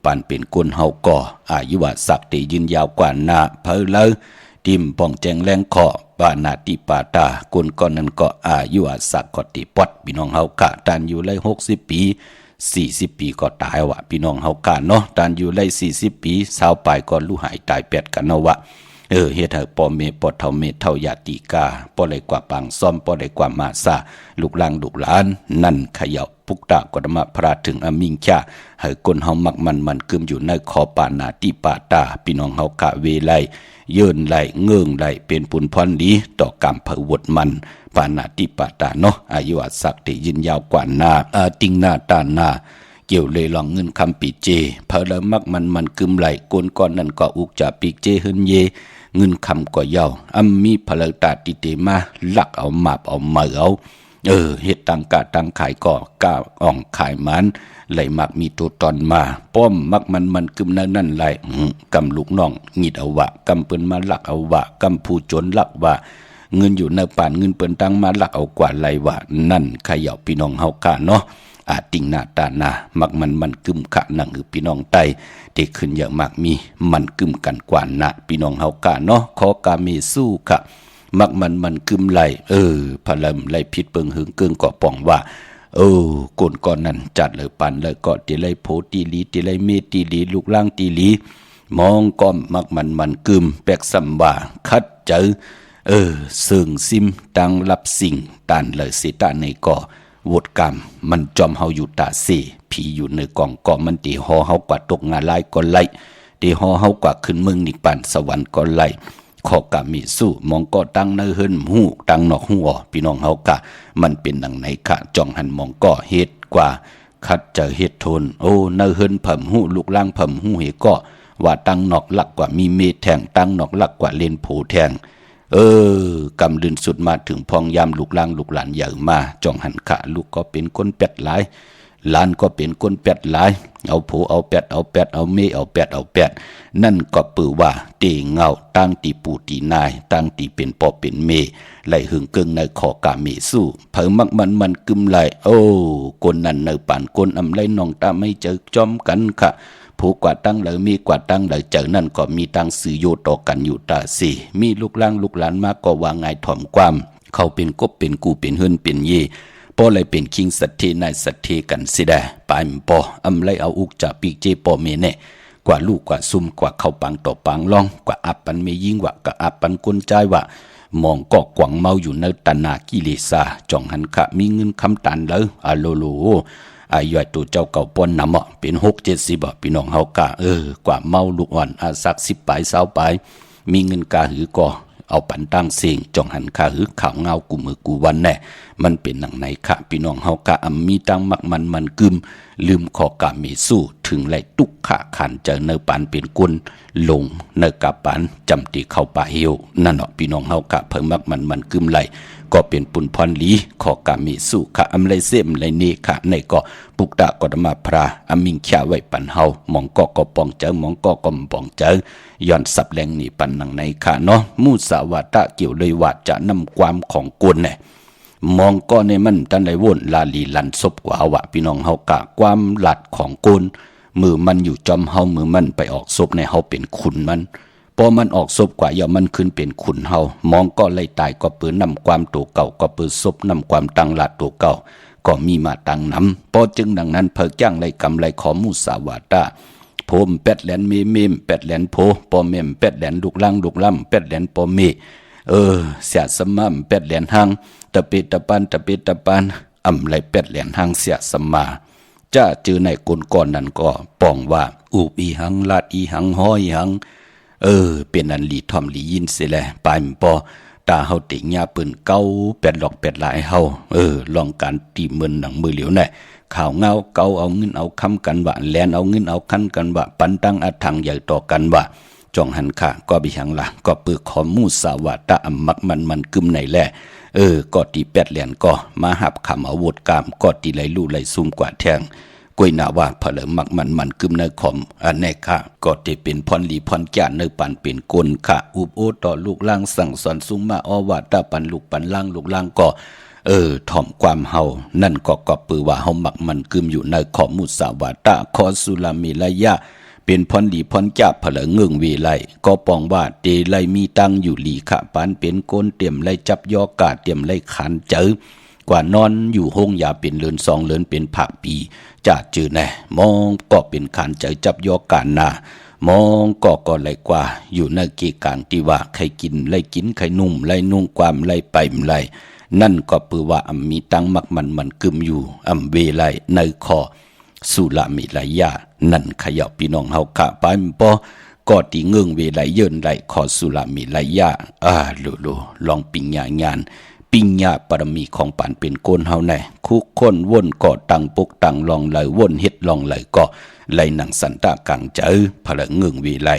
ปานเป็นคนเฮาก่ออายุวัสักติยืนยาวกว่านาเพอเลยติมป่องแจงแรงขอปานาติปาตาคนก่อนนั้นก็อายุวัสักก็ติปอดพี่น้องเฮากะตานอยู่เลย60ปี40ปีก็ตายวะพี่น้องเฮากะเนาะตานอยู่เลย40ปี20ปลายก็ลูกหายตาย8กันเนาะวะเฮ็ดให้พ่อแม่พ่อเฒ่าแม่เฒ่าญาติกาบ่ได้กว่าปางซ่อมบ่ได้กว่ามาซาลูกหลานลูกหลานนั่นเขย่าปุกตะกฎมะพระถึงอมิงชาให้คนเฮามักมันกึมอยู่ในขอปานาติปาตาพี่น้องเฮากะเวไลเยินไหลเงื่งไหลเป็นปุนพรดีต่อกรรมเผวดมันปานาติปาตาเนาะอายุวัสักติยืนยาวกว่านาติงนาตานาเกี่ยวเลยลองเงินคำปีเจเพอละมักมันกึมไหลก้นก้อนนั้นก็อุกจะปีเจหึนเยเงินคำก็เยาวมีพลตาติเตมาลักเอามาบเอาเมือเอาเฮ็ดตังกะตังขายก็ก้าอ่องขายมันไหลมักมีตัวตอนมาป้อมมักมันกึมนั่นไหลกำลูกน้องงิดเอาวะกำเปิ้นมาลักเอาวะกำผู้จนลักว่าเงินอยู่ในป่านเงินเปิ้นตังมาลักเอากว่าไหลวะนั่นเขย่าพี่น้องเฮากะเนาะอาติงนาตานามักมันกึมขะหนังคือพี่น้องไตเด็กขึ้นเยอะมากมีมันกึมกันกว่านะพี่น้องเฮากะเนาะขอกาเมสู้ค่ะมักมันกึมไหลพลัมไหลผิดเปิงหึงเกิงก็ป่องว่าก้นก่อนนั้นจัดเลยปันเลยก็ตีไลโพตีลีตีไลเมตีลีลูกล่างตีลีมองก้อมมักมันกึมแปกสัมว่าคัดเจอเสิงซิมตังรับสิ่งตานเลยสิตาในก่อวดกรรมมันจอมเฮาอยู่ตาเสผีอยู่ในกล่องก่อมันตีหอเฮากว่าตกงานลายก็ไล่ตีหอเฮากว่าขึ้นเมืองนิพพานสวรรค์ก็ไล่ขอกะมีสู้มองก็ตั้งเนเฮินหูตั้งนอกหูพี่น้องเฮากะมันเป็นดังไหนคะจ้องหันมองก็เฮ็ดกว่าคัดเจอเฮ็ดทนเนเฮินเพิ่มหูลูกล่างเพิ่มหูเฮก็ว่าตั้งนอกหลักกว่ามีเมแทงตั้งนอกหลักกว่าเล่นโผแทงกำลืนสุดมาถึงพองยามลูกล่างลูกหลานใหญ่มาจ้องหันขะลูกก็เป็นคนเป็ดหลายหลานก็เป็นคนเป็ดหลายเอาโผเอาเป็ดเอาเมเอาเป็ดเอาเป็ดนั่นก็ปือว่าเตเงาตั้งตีปูตีนายตั้งตีเป็นปอเป็นเมไหลหึงเกิงในขอกาเมสู้เผอมักมันกึมไหลคนนั้นในป่านคนอำไรน้องตาไม่เจอจอมกันค่ะผู้กว่าตั้งเลยมีกว่าตั้งเลยเจอนั่นก็มีตั้งสื่อโยต่อกันอยู่ตาสีมีลูกล่างลูกหลานมาก็ว่าไงถ่อมความเขาเป็นกบเป็นกูเป็นเฮือนเป็นเย่ป้อเลยเป็นคิงสัตเทนายสัตเทกันสิได้ปายมป้ออำไรเอาอุกจากปีกเจป้อเมเน่กว่าลูกกว่าซุ่มกว่าเข้าปังต่อปังล่องกว่าอับปันเมยิ่งว่ากว่าอับปันกุนใจว่ามองก็กวางเมาอยู่ในตันนากิเลสาจ่องหันขะมีเงินคำตันเลยโลอายุตัวเจ้าเก่าป้อนนำเป็น60-70พี่น้องเฮากะกว่าเมาลูกอ่อนสัก10 ปลาย20 ปลายมีเงินกาหือก็เอาปันตั้งเสียงจ่องหันขาหือข่าวเงากูมือกูวันแน่มันเป็นหนังไหนคะพี่น้องเฮากะมีตั้งมักมันกึมลืมขอกะมีสู้ถึงไหลตุกขะขันเจอเนปานเป็นกุนลงเนกะปานจำตีเข้าป่าเหี่ยวนั่นเนาะพี่น้องเฮากะเพิ่งมักมันกึมไหลก็เป็นปุนพรลีขอกามีสู้ขะอำไรเสมไรเนขะในก็ปุกตะกฎมาพระอมิงขะไว้ปันเฮามองก็ปองเจอมองก็ปองเจอย้อนสับแรงนี่ปันหนังในขะเนาะมูสาวาตะเกี่ยวเลยว่าจะนำความของกวนเนี่ย มองก็ในมันตันไหลวนลาลีลันซบกว่าวะพี่น้องเฮากะความหลัดของกลมือมันอยู่จอมเฮามือมันไปออกซบในเฮาเป็นขุนมันพอมันออกซบกว่าอย่ามันขึ้นเป็นขุนเฮามองก็ไล่ตายก็ปืนนำความตัวเก่าก็ปืนซบนำความตังหลัดตัวเก่าก็มีมาตังนำพอจึงดังนั้นเพิกจ้างไล่กำไล่ขอมุสาวาตาโพมเป็ดแหลนเมมเป็ดแหลนโพปอเมมเป็ดแหลนลุกลังลุกล่ำเป็ดแหลนปอเมเสียสมั่มเป็ดแหลนหังตะปิตะปันตะปิตะปันอำไลเป็ดแหลนหังเสียสมาจ้าจือในกลก่อนนั้นก็ป้องว่าอูบอีหังลาดอีหังห้อยหังเป็นอันลีทอมลียินเสียแลปายมปอตาเฮาติญาปืนเก้าเป็ดหลอกเป็ดหลายเฮาลองการตีเมือนหนังมือเหลียวแน่ข่าวเงาเกาเอาเงินเอาคำกันว่าแลนเอาเงินเอาคันกันว่าปันตั้งอัถังใหญ่ต่อกันว่าจองหันค่ะก็บิหังละก็ปือขอมูสาวาตะอัมมักมันกึมไหนแหละก็ตีแปดแหลนก็มาหับคำอาวุธกามก็ตีไหลลู่ไหลซุ่มกว่าแทงกวยนาว่าเผลอมักมันกึมในขอมอันแน่ค่ะก็ตีเป็นพรลีพรแก่นในปันเป็นกลค่ะอุบโอต่อลูกล่างสั่งสอนซุ่มมาอวาตะปันลูกปันล่างลูกล่างก็ถ่อมความเฮานั่นก็ปือว่าเฮามักมันกึมอยู่ในขอมุสาวาตะขอสุลามิลายะเป็นพรดีพรจับเผลอเงืองเวไลก็ปองว่าเตไลมีตังอยู่หลีขะปานเป็นโกนเตรียมไลจับยอกาเตรียมไลขันเจอกว่านอนอยู่ห้องยาเป็นเลือน2เลือนเป็นผักปีจะจือแน่มองก็เป็นขันเจอจับยอกานนามองก็ไลกว่าอยู่ในเกกางที่ว่าใครกินไลกินใครนุ่มไลนุ่งความไลไปไลนั่นก็ปือว่ามีตังมักมันกึมอยู่เวไลในคอสุลามิลายานั่นขยับพี่น้องเฮากะไปมปอก็ตีเงืองเวไลเยินไลขอสุลามิลายาลองปิญญางานปิญญาปรมีของปานเป็นโกนเฮาแน่คุกคนว่นก็ตังปุกตังลองไหลว่นเฮ็ดลองไหลก็ไหลหนังสันตะกังเจอพละเงืองเวไล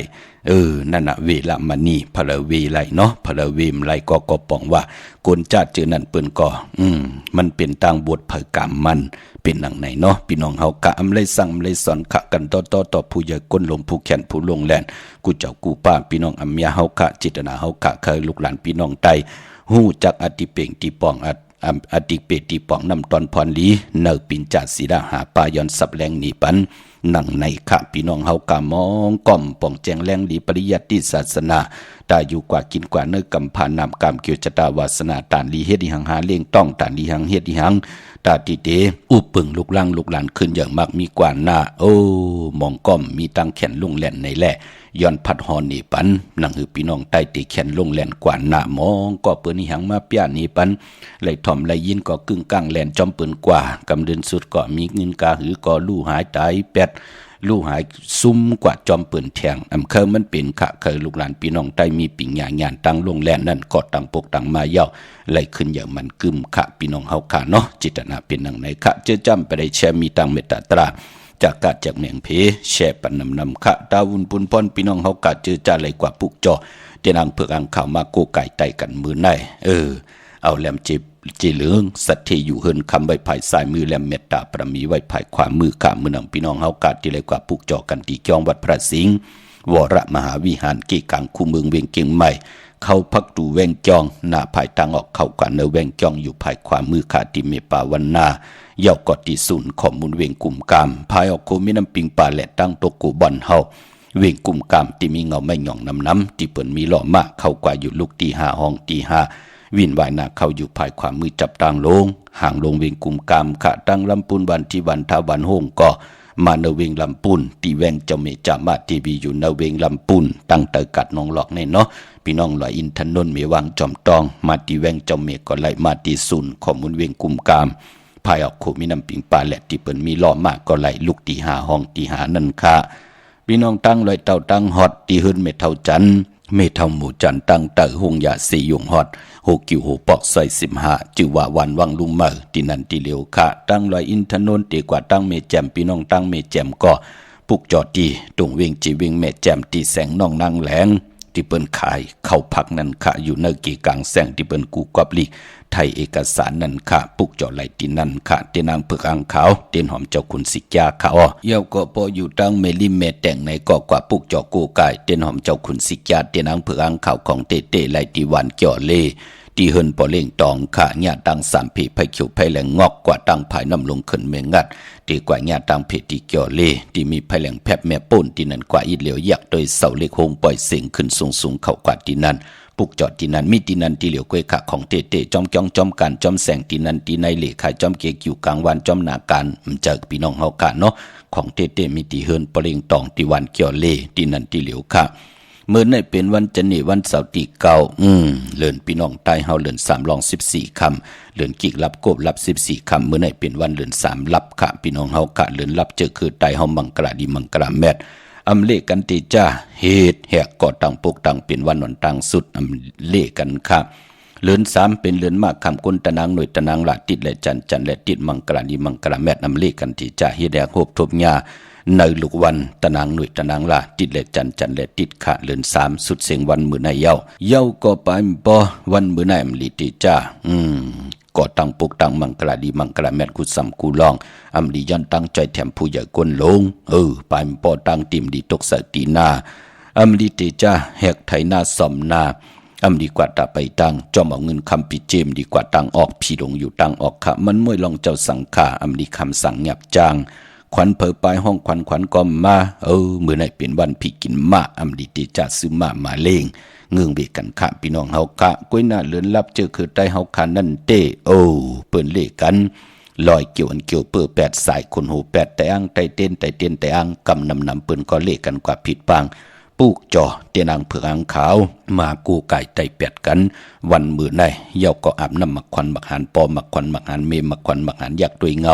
นั่นน่ะเวลามณีพละเวไลเนาะพละเวมไลก็ปองว่าโกนจัดจือนั่นเปิ้นก็มันเป็นต่างบทเผยกรรมมันเป็นหนังไหนเนาะพี่น้องเฮากะอำไลสั่งไลสอนขะกันต่อผู้ใหญ่ก้นลมผู้แขนผู้ลงแลนกูเจ้ากูป้าพี่น้องอำยาเฮากะจิตนาเฮากะเคยลูกหลานพี่น้องไตฮู้จักอติเป่งติปองอติเปติปองนำตอนพรลีเนอปินจัดสีดาหาปายอนสับแรงหนีปันหนังในขะพี่น้องเฮากะมองก่อมป่องแจงแรงดีปริยัติศาสนาตาอยู่กว่ากินกว่าเนื้อกำพานำกรรมเกี่ยวจตาวาสนาตานลีเฮ็ดดิหังหาเลี้ยงต้องตานลีหังเฮ็ดดิหังตาติเตอุปึงลูกล่างลูกหลานขึ้นอย่างมากมีกว่าหน้ามองก้อมมีตังแขนลงแหลนในแหละย้อนพัดหอนนี่ปันหนังหือพี่น้องใต้ติแขนลงแหลนกว่าหน้ามองก็เปิ้นนี่หังมาเปียนี่ปันไหลถ่อมไหลยินก็กึ่งกลางแหลนจอมเปิ้นกว่ากำเดินสุดก็มีเงินกาหือก็ลู่หายตายแปดลู่หายซุ่มกว่าจอมเปิ้นแทงเคยมันเป็นขะเคยลูกหลานพี่น้องใต้มีปิ่งญาตั้งลงแหลนนั่นก็ตั้งปกตั้งมาเย้าไหลขึ้นอย่างมันกึมขะพี่น้องเฮาค่ะเนาะจิตนาเป็นหนังไหนขะเจอจำไปได้แชมีตังเมตตาจากกาจากเมียงเพแช่ปันนำขะดาวุนปุนพรพี่น้องเฮากะเจอจ่าไหลกว่าปุกจอเตนังเผือกอังข่าวมาโกไก่ไตกันมือในเอาแหลมจีเหลืองสัตย์อยู่เฮินคำไว้ภายซ้ายมือแหลมเมตตาประมีไว้ภายขวามือข้ามือนังพี่น้องเฮากะที่ไหลกว่าปุกจอกันตีจองวัดพระสิงห์วรมหาวิหารเกกังคู่เมืองเวียงเกียงใหม่เข้าพักดูแวงจองหน้าภายทางออกเข้ากว่าเนแวงจองอยู่ภายขวามือขาติเมปาวันนาเย่ากอดที่ศูนย์ข้อมูลเวียงกลุ่มกามภายออกโคมิน้ำปิงป่าและตั้งตกกูบอนเฮาเวียงกลุ่มกามที่มีเงาไม่หย่องน้ำที่เปิ่นมีหล่อมากเข้ากว่าอยู่ลูกตี5ห้องตี5วินวายนาเข้าอยู่ภายขวามือจับต่างลงห่างลงเวียงกลุ่มกามขะตั้งลำปูนวันที่วันทาวันโฮงก็มาเนเวงลำปูนตีแวงเจ้าเมจามาทีวีอยู่เนเวงลำปูนตั้งเตกัดนองหลอกในเนาะพี่น้องลอยอินทนนท์เมวังจอมตองมาตีแวงเจ้าเมก็ไหลมาตีศูนย์ข้อมูลเวียงกลุ่มกามภายออกโคมีน้ำปิงปลาและที่เปิ่นมีล้อมากก็ไหลลูกตี5ห้องตี5นั่นค่ะพี่น้องตั้งลอยเต่าตั้งฮอดตีหื้นเมเท่าจันเมเท่าหมู่จันตั้งเตอหงยาสียงฮอดโหกิวโหปอกซอย15จือว่าวันวังลุมเมอที่นั่นที่เหลียวค่ะตั้งลอยอินทนนท์ตีกว่าตั้งเมแจมพี่น้องตั้งเมแจมก็ปุกจอดีตรงเวียงจีเวียงเมแจมตีแสงน้องนางแหลงที่เปิ้นขายเข้าพักนั้นค่ะอยู่ในกีกลางแสงที่เปิ้นกูกอบลี ไทยเอกสารนั่นค่ะปุกเจาะไหลตีนั่นค่ะเตนางเผือกอ่างขาวเตนหอมเจ้าคุณสิกยาค่ะเยาก็พออยู่ตั้งเมลิเมแต่งในก็กว่าปุกเจาะกูกายเตนหอมเจ้าคุณสิกยาเตนางเผือกอ่างขาวของเตเตไหลตีวันเกี่ยวเล่ตีเฮินปอเล่งตองค่ะญาตังสามผีไผเขียวไผแหลงงอกกว่าตังภายน้ำลงขึ้นเมงัดตีกว่าญาตังเพตีเกี่ยวเล่ที่มีไผแหลงแผบแม่ป่นที่นั่นกว่าอีเหลียวยักโดยเสาเล็กโฮงปล่อยเสียงขึ้นสูงเข้ากว่าที่นั่นปุกจอดที่นั่นมีที่นั่นที่เหลียวกวยขะของเตเตจอมจ้องจอมการจอมแสงที่นั่นที่ในเหล่ขายจอมเกียอยู่กลางวันจอมนาการเจอพี่น้องเฮากันเนาะของเตเตมีที่เฮินปอเล่งตองที่วันเกี่ยวเล่ที่นั่นที่เหลียวค่ะเมื่อในเป็นวันจันทร์วันเสาร์ที่เก้าเลื่อนพี่น้องใต้เฮาเลื่อน3ลอง14คำเลื่อนกิกรับกบรับ14คำเมื่อในเป็นวันเลื่อน3รับค่ะพี่น้องเฮากะเลื่อนรับเจอคือใต้เฮามังกราดีมังกราแมดอำเลกันติจ้าเหตุแหกก่อตังปกตังเป็นวันวันตังสุดอำเลกันค่ะเลื่อน3เป็นเลื่อนมากคำกุนตะนางหน่วยตะนางละติดและจันและติดมังกราดีมังกราแมดอำเลกันติจ้าเฮ็ดแหกโหบทบญาในลูกวันตะนางหน่วยตะนางลาติดและจันและติดขะเลือน3สุดเสียงวันมือในเย้าก็ไปบ่วันมือในอำลีติจ้าก็ตั้งปกตั้งมังกราดีมังกราแม่นกุสำกูลองอำลีย้อนตั้งใจแถมผู้ใหญ่กวนลงไปบ่ตั้งติมดีตกสตีนาอำลีติจ้าแหกไถนาซ่อมนาอำดีกว่าตาไปตั้งจอมเอาเงินคำปิเจมดีกว่าตั้งออกพี่ลงอยู่ตั้งออกค่ะมันมวยลองเจ้าสังขาอำลีคำสั่งหยับจางขวัญเผยปลายห้องขวัญก็มามื้อไหนเป็นวันพี่กินมาอำดีติจ้าซื้อมาเลงเงืองเบกันค่ะพี่น้องเฮากะก้วยหน้าเลือนลับเจอคือใต้เฮาคันนั่นเต้เปิ้นเลกันลอยเกี่ยวอันเกี่ยวเปื้อ8สายคนหู8แต่อังไตเต้นแต่อังกำนำเปิ้นก็เลกันกว่าผิดปังปูกจ่อเตียนางเผือกอ่างขาวมากูไก่ไตเป็ดกันวันมื้อไหนเย้าก็อาบน้ำมักควันมักหันปอมักควันมักหันเมมักควันมักหันยักด้วยเงา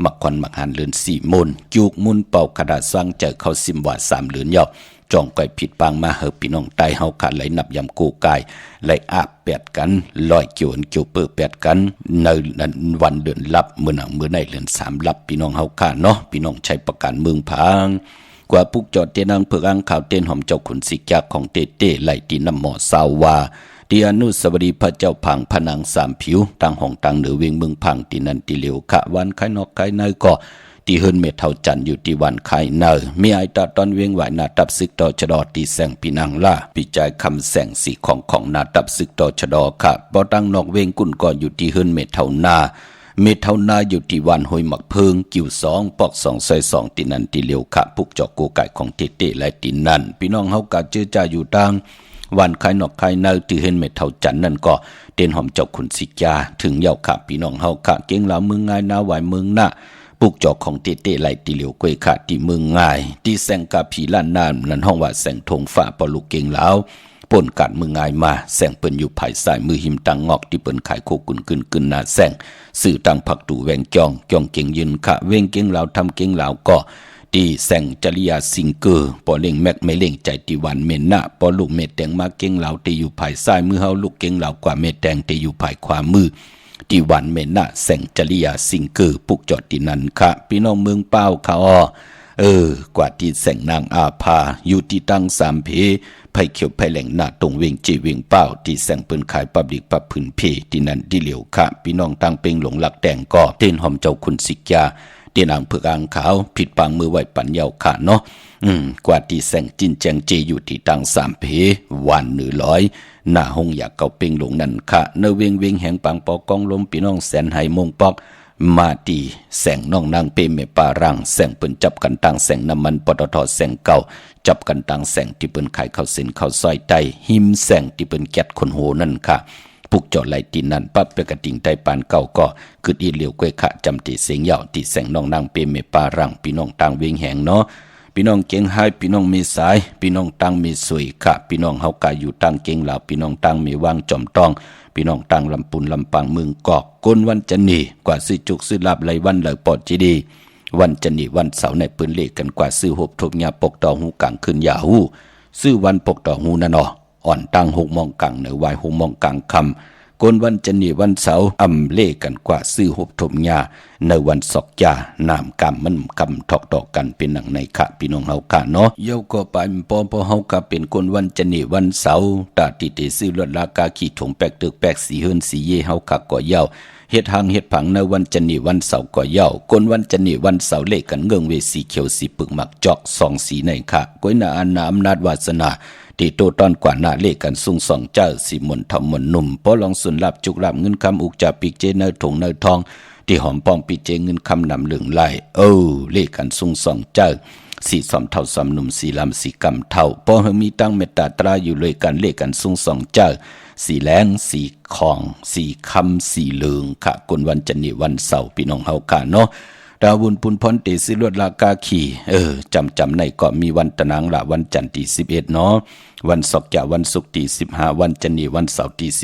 มักควันมักหันเลือน4มุนจูกมุนเป่ากระดาษสร้างเจอเขาซิมว่า3เลือนเย้าจ้องไก่ผิดปังมาเฮอพี่น้องใต้เฮาขาดไหลนับยำกูไก่ไหลอาบเป็ดกันลอยเกี่ยวอันเกี่ยวเปื้อเป็ดกันในวันเดือนลับมื้อในเดือน3ลับพี่น้องเฮาขาดเนาะพี่น้องใช้ประกันเมืองพังกว่าปุกจอดเตนางเผือกอ่างขาวเต้นหอมเจ้าขุนสิกยักของเต้ไหลตีน้ำหมอสาวาที่อนุสาวรีย์พระเจ้าพังผนัง3ผิวตั้งห้องตั้งเหนือเวียงเมืองพังที่นั่นที่เหลียวขะวันไข่นอกไข่ในก็ที่เฮิรนเมทเท่าจันอยู่ที่วันไข่เนอมีไอตาตอนเวียงไหวนาตับซึกต่อชะดอตีแสงปีนังล่าปิจายคำแสงสีของนาตับซึกต่อชะดอค่ะบ่ตั้งนอกเวียงกุ่นก่ออยู่ที่เฮิรนเมทเท่านาอยู่ที่วันห้วยหมักเพิงกิ่ว2ปอก2ซอย2ที่นั่นที่เหลียวขะพุกจอกกูไก่ของเต้และที่นั่นพี่น้องเฮากะเจอจ่าอยู่ตั้งวันไข่นอกไข่เนอที่เฮิรนเมทเท่าจันนั่นก็เต้นหอมเจ้าขุนสิกยาถึงเย้าขะพี่น้องเฮากะเก่งลาวเมืองง่ายนาไหวเมืองน่ะปุกจอกของเต้ไหลตีเหลียวกวยขาดที่เมืองง่ายที่แสงกาผีล้านนานนั่นห้องว่าแสงธงฟ้าปอลูกเก่งแล้วป่นกัดเมืองง่ายมาแสงเปิ้นอยู่ภายซ้ายมือหิมตังงอกที่เปิ้นขายโคกุนกึนหน้าแสงสื่อตังผักตู่แวงจ้องเก่งยืนขะเวงเก่งลาวทำเก่งลาวก็ที่แสงจริยาสิงเกอร์ปอเล่งแม็กไม่เล่งใจที่วันเมนนะปอลูกเมแตงมาเก่งลาวที่อยู่ภายซ้ายมือเฮาลูกเก่งลาวกว่าเมแตงที่อยู่ภายขวามือที่วันเมนะแสงจริยาสิงเกอร์ปุกจอดที่นั่นค่ะพี่น้องเมืองเป้าเขากว่าที่แสงนางอาภาอยู่ที่ตั้ง3เพไผเขียวไผแหลงหน้าตรงเวงจีเวงเป้าที่แสงปืนขายปับลิกปับพื้นเพที่นั่นที่เหลียวค่ะพี่น้องตั้งเป็งหลงหลักแดงก็เต้นหอมเจ้าคุณสิกยาเตียนางเผือกอ่างขาวผิดปังมือไหวปันเยาค่ะเนาะกว่าที่แสงจินแจงจีอยู่ที่ตั้ง3เพวัน100หน้าห้องอยากเก่าเป็งหลงนั่นค่ะเนเวงแห่งปังปอกองลมพี่น้องแสนไหมงปอกมาตีแสงน้องนางเปเมปารังแสงเปิ้นจับกันตั้งแสงน้ำมันปตทแสงเก่าจับกันตั้งแสงที่เปิ้นขายข้าวเส้นข้าวซอยไตหิมแสงที่เปิ้นแก๊ดคนโหนั่นค่ะปุกจอดไหลตีนั่นปั๊บเปกระติงไตปานเก่าก็คืออีเหลียวกวยขะจำตีเสียงยาวตีแสงน้องนางเปเมปารังพี่น้องต่างเวียงแหงเนาะพี่น้องเก่งไฮพี่น้องมีสายพี่น้องตั้งมีสวยค่ะพี่น้องเฮากายอยู่ตั้งเก่งลาวพี่น้องตั้งมีวางจอมต้องพี่น้องตั้งลำปุนลำปางเมืองกอกก้นวันจันนีกว่าซื้อจุกซื้อลาบไหลวันไหลปอดจีดีวันจันนีวันเสาร์ในปืนเลขกันกว่าซื้อหบทบยาปกต่อหูกลางคืนยาหูซื้อวันปกต่อหูนั่นเนาะอ่อนตั้ง6 โมงกลางในวาย6 โมงกลางค กนวันจันนีวันเสาร์อำเล่กันกว่าซื้อหบถมยาในวันศอกยานามกรรมมันกำทอกต่อกันเป็นหนังในค่ะพี่น้องเฮาค่ะเนาะเยาก็ไปปอเฮาก็เป็นกนวันจันนีวันเสาร์ตาติเตซื้อลดราคาขี้ถงแปกตึกแปกสีเฮิรนสีเยเฮาค่ะก็เยาเฮ็ดหางเฮ็ดผังในวันจันนีวันเสาร์ก็เยากนวันจันนีวันเสาร์เลขกันเงื่องเวสีเขียวสีปึกหมักจอกสองสีในค่ะก้อยนาอานาอำนาจวาสนาที่โตตอนกว่าหน้าเลขกันสูงสองเจ้าสีมนทำมนหนุ่มพอลองสุนลับจุกลับเงินคำอุกจับปีกเจเนอถงเนอทองที่หอมปองปีเจเงินคำนำเหลืองไหลเลขกันสูงสองเจ้าสีสอมเท่าสอมหนุ่มสีลำสีกำเท่าพอเฮมีตั้งเมตตาตราอยู่เลยกันเลขกันสูงสองเจ้าสีแรงสีของสีคำสีเหลืองค่ะกนวันจันนีวันเสาร์พี่น้องเฮาค่ะเนาะดาวุนปุนพรเตสิลวดลากาขี่จำในก็มีวันตะนางละวันจันทร์ที่11เนาะวันศอกจะวันศุกร์ที่15วันจันนีวันเสาร์ที่16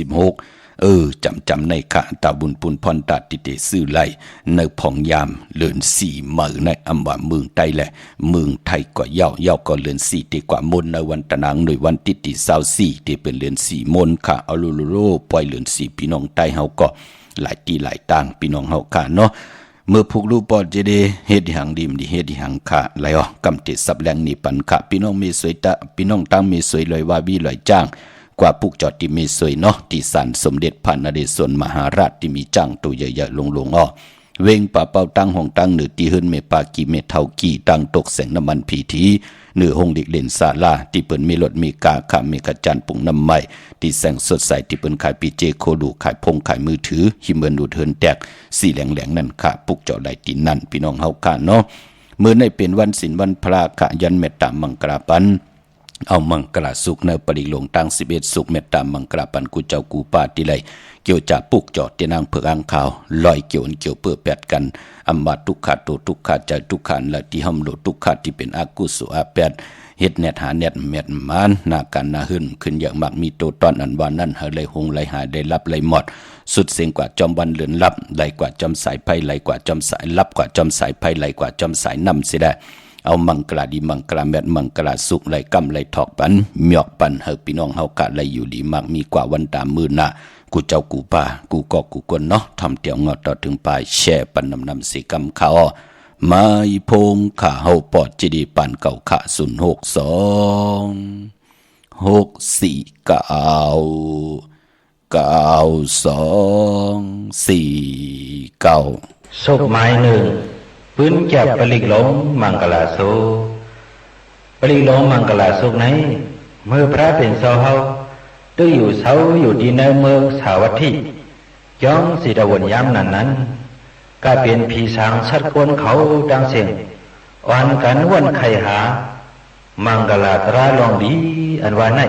จำในค่ะตาบุญปุนพรตาติเตซื้อไลในผ่องยามเลือน4มื้อในอำว่าเมืองไทยแหละเมืองไทยก็เยาก็เลือน4ดีกว่ามนในวันตะนางโดยวันที่24ที่เป็นเลือน4มนค่ะเอาโลปล่อยเลือน4พี่น้องไทยเฮาก็หลายที่หลายต่างพี่น้องเฮาค่ะเนาะเมื่อพวกลูกปอดจะได้เฮ็ดหังดีมดีเฮ็ดหังค่ะไหลกำติสับแรงนี่ปันค่ะพี่น้องมีสวยตะพี่น้องตั้งมีสวยลอยว่าบีลอยจ้างกว่าปุกจอดที่มีสวยเนาะที่ศาลสมเด็จพระนเรศวรมหาราชที่มีจ้างตัวใหญ่ๆลงเวงป่าเป่าตั้งห้องตั้งเหนือที่เฮิรนเมปากีเมเท่ากีตั้งตกแสงน้ำมันพีทีเหนือห้องเด็กเล่นศาลาที่เปิ้นมีรถมีกาขะมีกระจันปุ่งน้ำใหม่ที่แสงสดใสที่เปิ้นขายปีเจโคดูขายพงขายมือถือหิมเอินดูเทินแตกสีแหลงนั่นค่ะปุกเจาะไหลตีนั่นพี่น้องเฮาค่ะเนาะเมื่อในเป็นวันศีลวันพระกะยันเมตตามังกราปันเอามังกราสุกในปริโลงตั้ง11สุกเมตตามังกราปันกูเจ้ากูปาติไลเกี่ยวจากปุกเจาะที่นางเผือกอ่างขาวลอยเกี่ยวเปื้อแปดกันอัมมาทุกขาโตทุกขาใจทุกขานและที่หำโลทุกขาที่เป็นอากุสุอาแปดเฮ็ดแนดหาแนดเม็ดมานนาการนาหึ่นขึ้นอย่างมากมีโตตอนอันวานั้นเฮาเลยหงเลยหาได้รับเลยหมดสุดเสียงกว่าจอมวันเหลือนลับไหลกว่าจอมสายไพ่ไหลกว่าจอมสายลับกว่าจอมสายไพ่ไหลกว่าจอมสายนำสิได้เอามังกราดีมังกราแมดมังกราสุกไหลกำไหลถอกปันเมียกปันเฮาพี่น้องเฮากะไหลอยู่ดีมากมีกว่าวันตามมือหน้ากูเจ้ากูป่ากูก็กูกนเนาะทำเตียวงอต่อถึงปลายแช่ปันนำสีกำเขามาอีพงขาเฮาปอดจีดีปันเก่าขาศพไม้หนึ่งปืนจับปลิกหลงมังกลาโซปลิกหลงมังกลาโซไหนเมื่อพระเป็นเสาเฮาตื้ออยู่เสาอยู่ที่ในเมืองสาวัตถีย้องสิตะวันย้ำนั้นก็เป็นผีสางชัดกวนเขาดังเสียงอ่อนกันวันไข่หามังกลาตราลองดีอันว่าไหน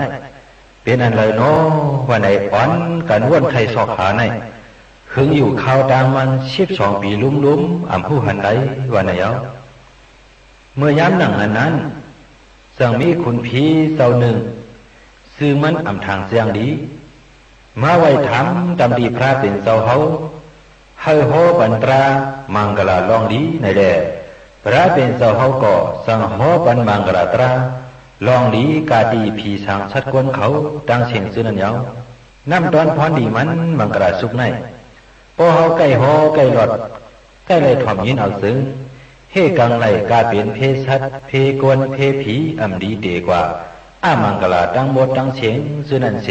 เป็นอันเลยเนาะว่าไหนอ่อนกันวันไข่สอกหาไหนหึงอยู่ข่าวตามมัน12 ปีลุ้มอ่ำผู้หันใดว่าไหนเอาเมื่อย้ำหนังอันนั้นสั่งมีคุณผีเจ้าหนึ่งซื้อมันอ่ำทางเสียงดีมาไว้ถามดำดีพระเป็นเจ้าเฮาเฮาโหปันตรามังกลาลองดีในแดพระเป็นเจ้าเฮาก็สั่งโหปันมังกลาตราลองดีกาดีผีสางชัดกวนเขาดังเสียงซื้อนั่นเยาน้ำตอนพรดีมันมังกลาสุกในพอเฮาใกล้โหใกล้หลอดใกล้เลยถ่อมยินเอาซึ้งเฮกังไหลกาเป็นเพชัดเพกวนเพผีอ่ำดีเดกว่ามังกลาดังบดดังเสียงซื้อนั่นเส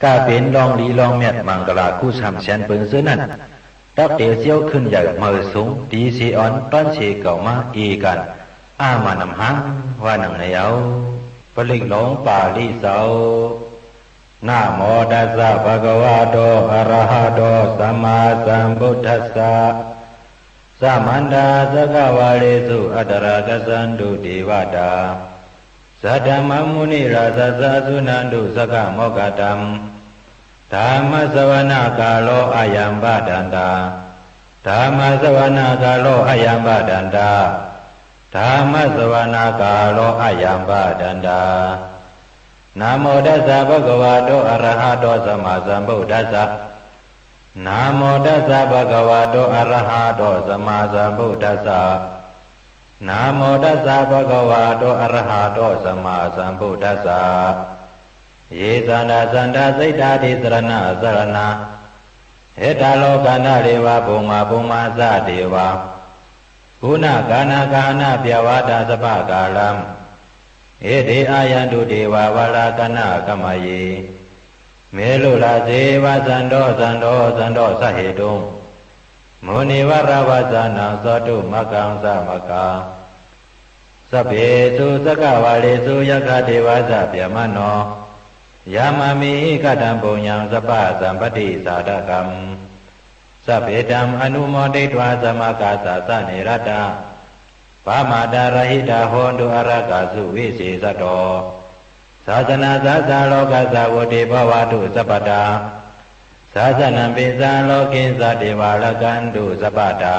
กาเป็นลองลีลองเม็ดมังกลากู้ช้ำแสนเปิงซื้อนั่นดับเตียวเสียวขึ้นใหญ่เมื่อสูงดีเสียอ่อนต้อนเสเก่ามากันมานำหางว่าหนังในเอาปลิกหลงป่าลีเสานะโมตัสสะภะคะวะโตอะระหะโตสัมมาสัมพุทธัสสะสัมมันดาสกวาเลสุอัตระกสันตุเทวตาสัทธมมุนิราชสัสุนันตุสกโมกตัมธรรมสวนาคาโลอายัมบาดันตาธรรมสวนาคาโลอายัมบาดันตาธรรมสวนาคาโลอายัมบาดันตานะโมตัสสะภะคะวะโตอะระหะโตสัมมาสัมพุทธัสสะนะโมตัสสะภะคะวะโตอะระหะโตสัมมาสัมพุทธัสสะนะโมตัสสะภะคะวะโตอะระหะโตสัมมาสัมพุทธัสสะ เยสันดาสันดาสิทธาติสรณะสรณะเหตาโลกานาเดวะภูมาภูมาสะเดวะกุณกานากานาเปียวาตาสภากาลัมเอเดอายันตุเดวะวรากนากมเยเมลุลาเสวะสันโดสันโดสันโดสะเหตุมุนิวราวสานังสตุมะกังสะมะกาสัพเพสุสกวาเลสุยะคเทวะสัพพมโนยามามิกตัมปุญญังสัพพะสัมปติสาดกัมสัพเพตัมอนุโมทิตวาสมกาสะสะเนรตาปามาดารหิตาโหนตุอรกาสุวิเศษโตศาสนาสาสาโลกสาวติภวตุสัพพตาศาสนัมปิสาโลกินสติวาลกันตุสัพพตา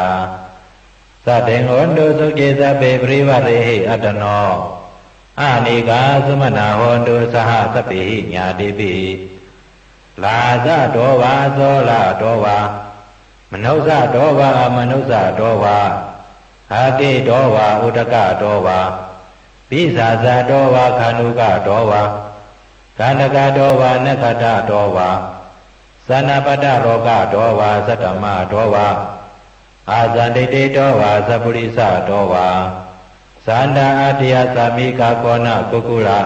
สัตถิงโหนตุสุขิสัพเพปริวะเรหิอัตโนอานิกาสมนาโหนตุสหสัพพิญาติปิลาซะโตวาโสลาโตวามนุสะโตวามนุสะโตวาอาติโตวาอุตกะโตวาปิสาสะโตวาคานุกะโตวากานกะโตวานคตะโตวาสนาปตะโรกะโตวาสัตตมะโตวาอาสันติติโตวาสัพพุริสะโตวาสันดาอาทิยสามิกาโกนะกุกุระ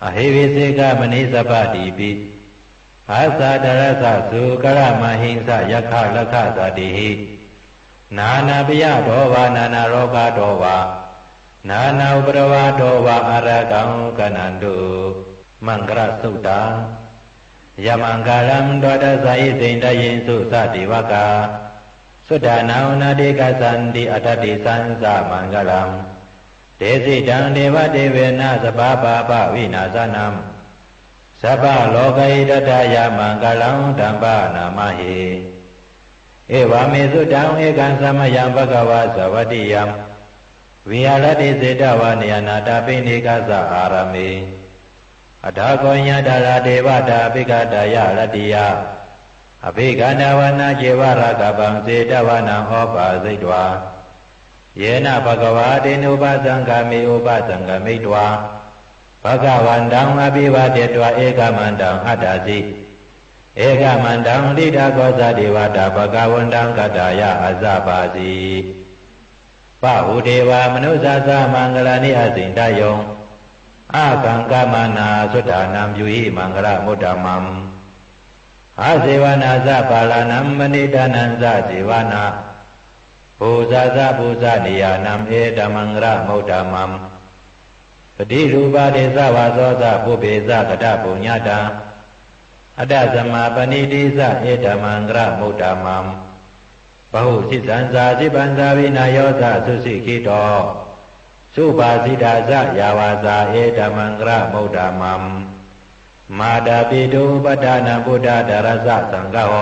อหิวิสิกามณิสัพพติปิอาสาดรสะสุกรมหิงสะยะคะละคะสติหินานาปิยะโตวานานาโรกะโตวานานาอุปรวาโตวาอรกังกนันตุมังกรสุตตังยมังกาลัมโดดสายสินทยินสุสติวกาสุดานานาดิกสันติอัตติสันสามังกลัมเดสิตังเทวเทเวนะสภาปะปะวินาสนัมสัพพะโลกัยตถายมังกลังธัมปะนามหิเอวามิสุตังเอกังสมยังภะคะวะสวัสดิยังวิหารติเสตวะเนยนาตปิณิกาสะอารเมอัฏฐโกญญาดาราเทวตาภิกขตายรติยาอภิกานาวนาเจวรากบังเสตวะนังဩปาสิตวาเยนะภะคะวะเตนุปสังฆามิอุปสังฆมิตวาภะคะวันตังอภิวาเทตวะเอกมันตังอัตตาสิเอกมันตังลิดาโกสติวตาภะคะวันตังกัตตายะอัสสะปาสีปะหุเทวามนุสสะสะมังกลานิอสินทายงอาคังกามนาสุทธานัมยุหิมังกลมุตตมัมอาเสวนาสะปาลานัมมณิดานันสะเสวนาภูซาสะภูซานิยานัมเอตมังกลมุตตมัมปฏิรูปาเดสวาโสสะปุเพสะกตปุญญาตาอัตตสมาปณิติสะเอตมังกลมุตตมัมปะหุสิสันสาสิปันสาวินาโยสะสุสิกิโตสุปาสิดาสะยาวาสาเอตมังกลมุตตมัมมาดาปิตุปทานาพุทธดารสะสังฆโห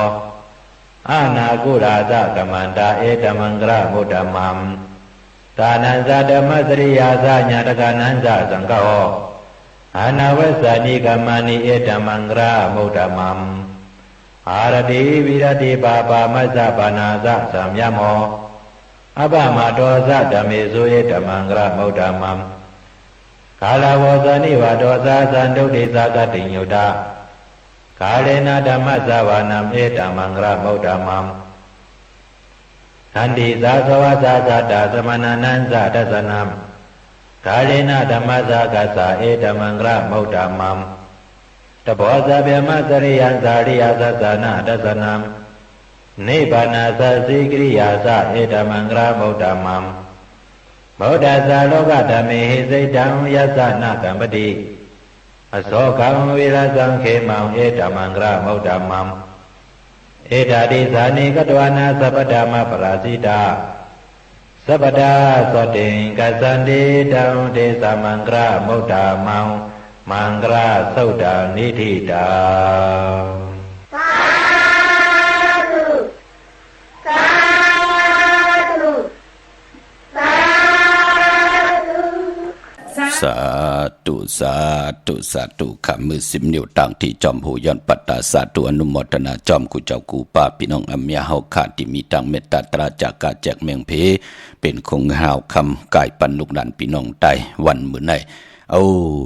อานาคุราสะกมันตาเอตมังกลมุตตมัมตานันสะธรรมสริยาสะญาตกานันสะสังฆโหอานาวัสสานิกามานิเอตมังกลมุตตมัมอารติวิรติปาปามัสสะปานาสะสัมยโมอปมาโตสะธรรมิสุเอตมังกลมุตตมัมกาลาวสานิวาโตสะสันตุติสะกติญุตะกาเลนะธรรมสวานัมเอตมังกลมุตตมัมทันติสาสวะสะสัตตะสมณนันสะทัสสนัมกาเลนะธรรมสะกัสสะเอตมังกลมุตตมัมตโพสะเบมะสริยันสาริยสัสสนะทัสสนัมนิพพานาสัสสิกริยาสะเอตมังกลมุตตมัมဗုဒ္ဓသာလောကဓမ္မေဟိစိတ်တံယသနာကံပတိအသောကံဝိရဇံခေမံဧတမံဂရမௌဒ္ဓမံဧတာတိဇာနိကတဝနာသဗ္ဗဓမ္မပရာဇိတာသဗ္ဗတာသောတိံကသန္တိတံဒေသမံဂရမௌဒ္ဓမံမံဂရသုတ်တာနိဋ္ဌိတာสาธุสาธุสาธุขมือ10 นิ้วต่างที่จอมหูย้อนปัตตาสาธุอนุโมทนาจอมกูเจ้ากูป้าพี่น้องอเมียเฮาขาดที่มีตังเมตตาตราจากกาแจกเมืองเพเป็นคงหาวคำกายปันลูกหลานพี่น้องใต้วันมื้อไหน เอา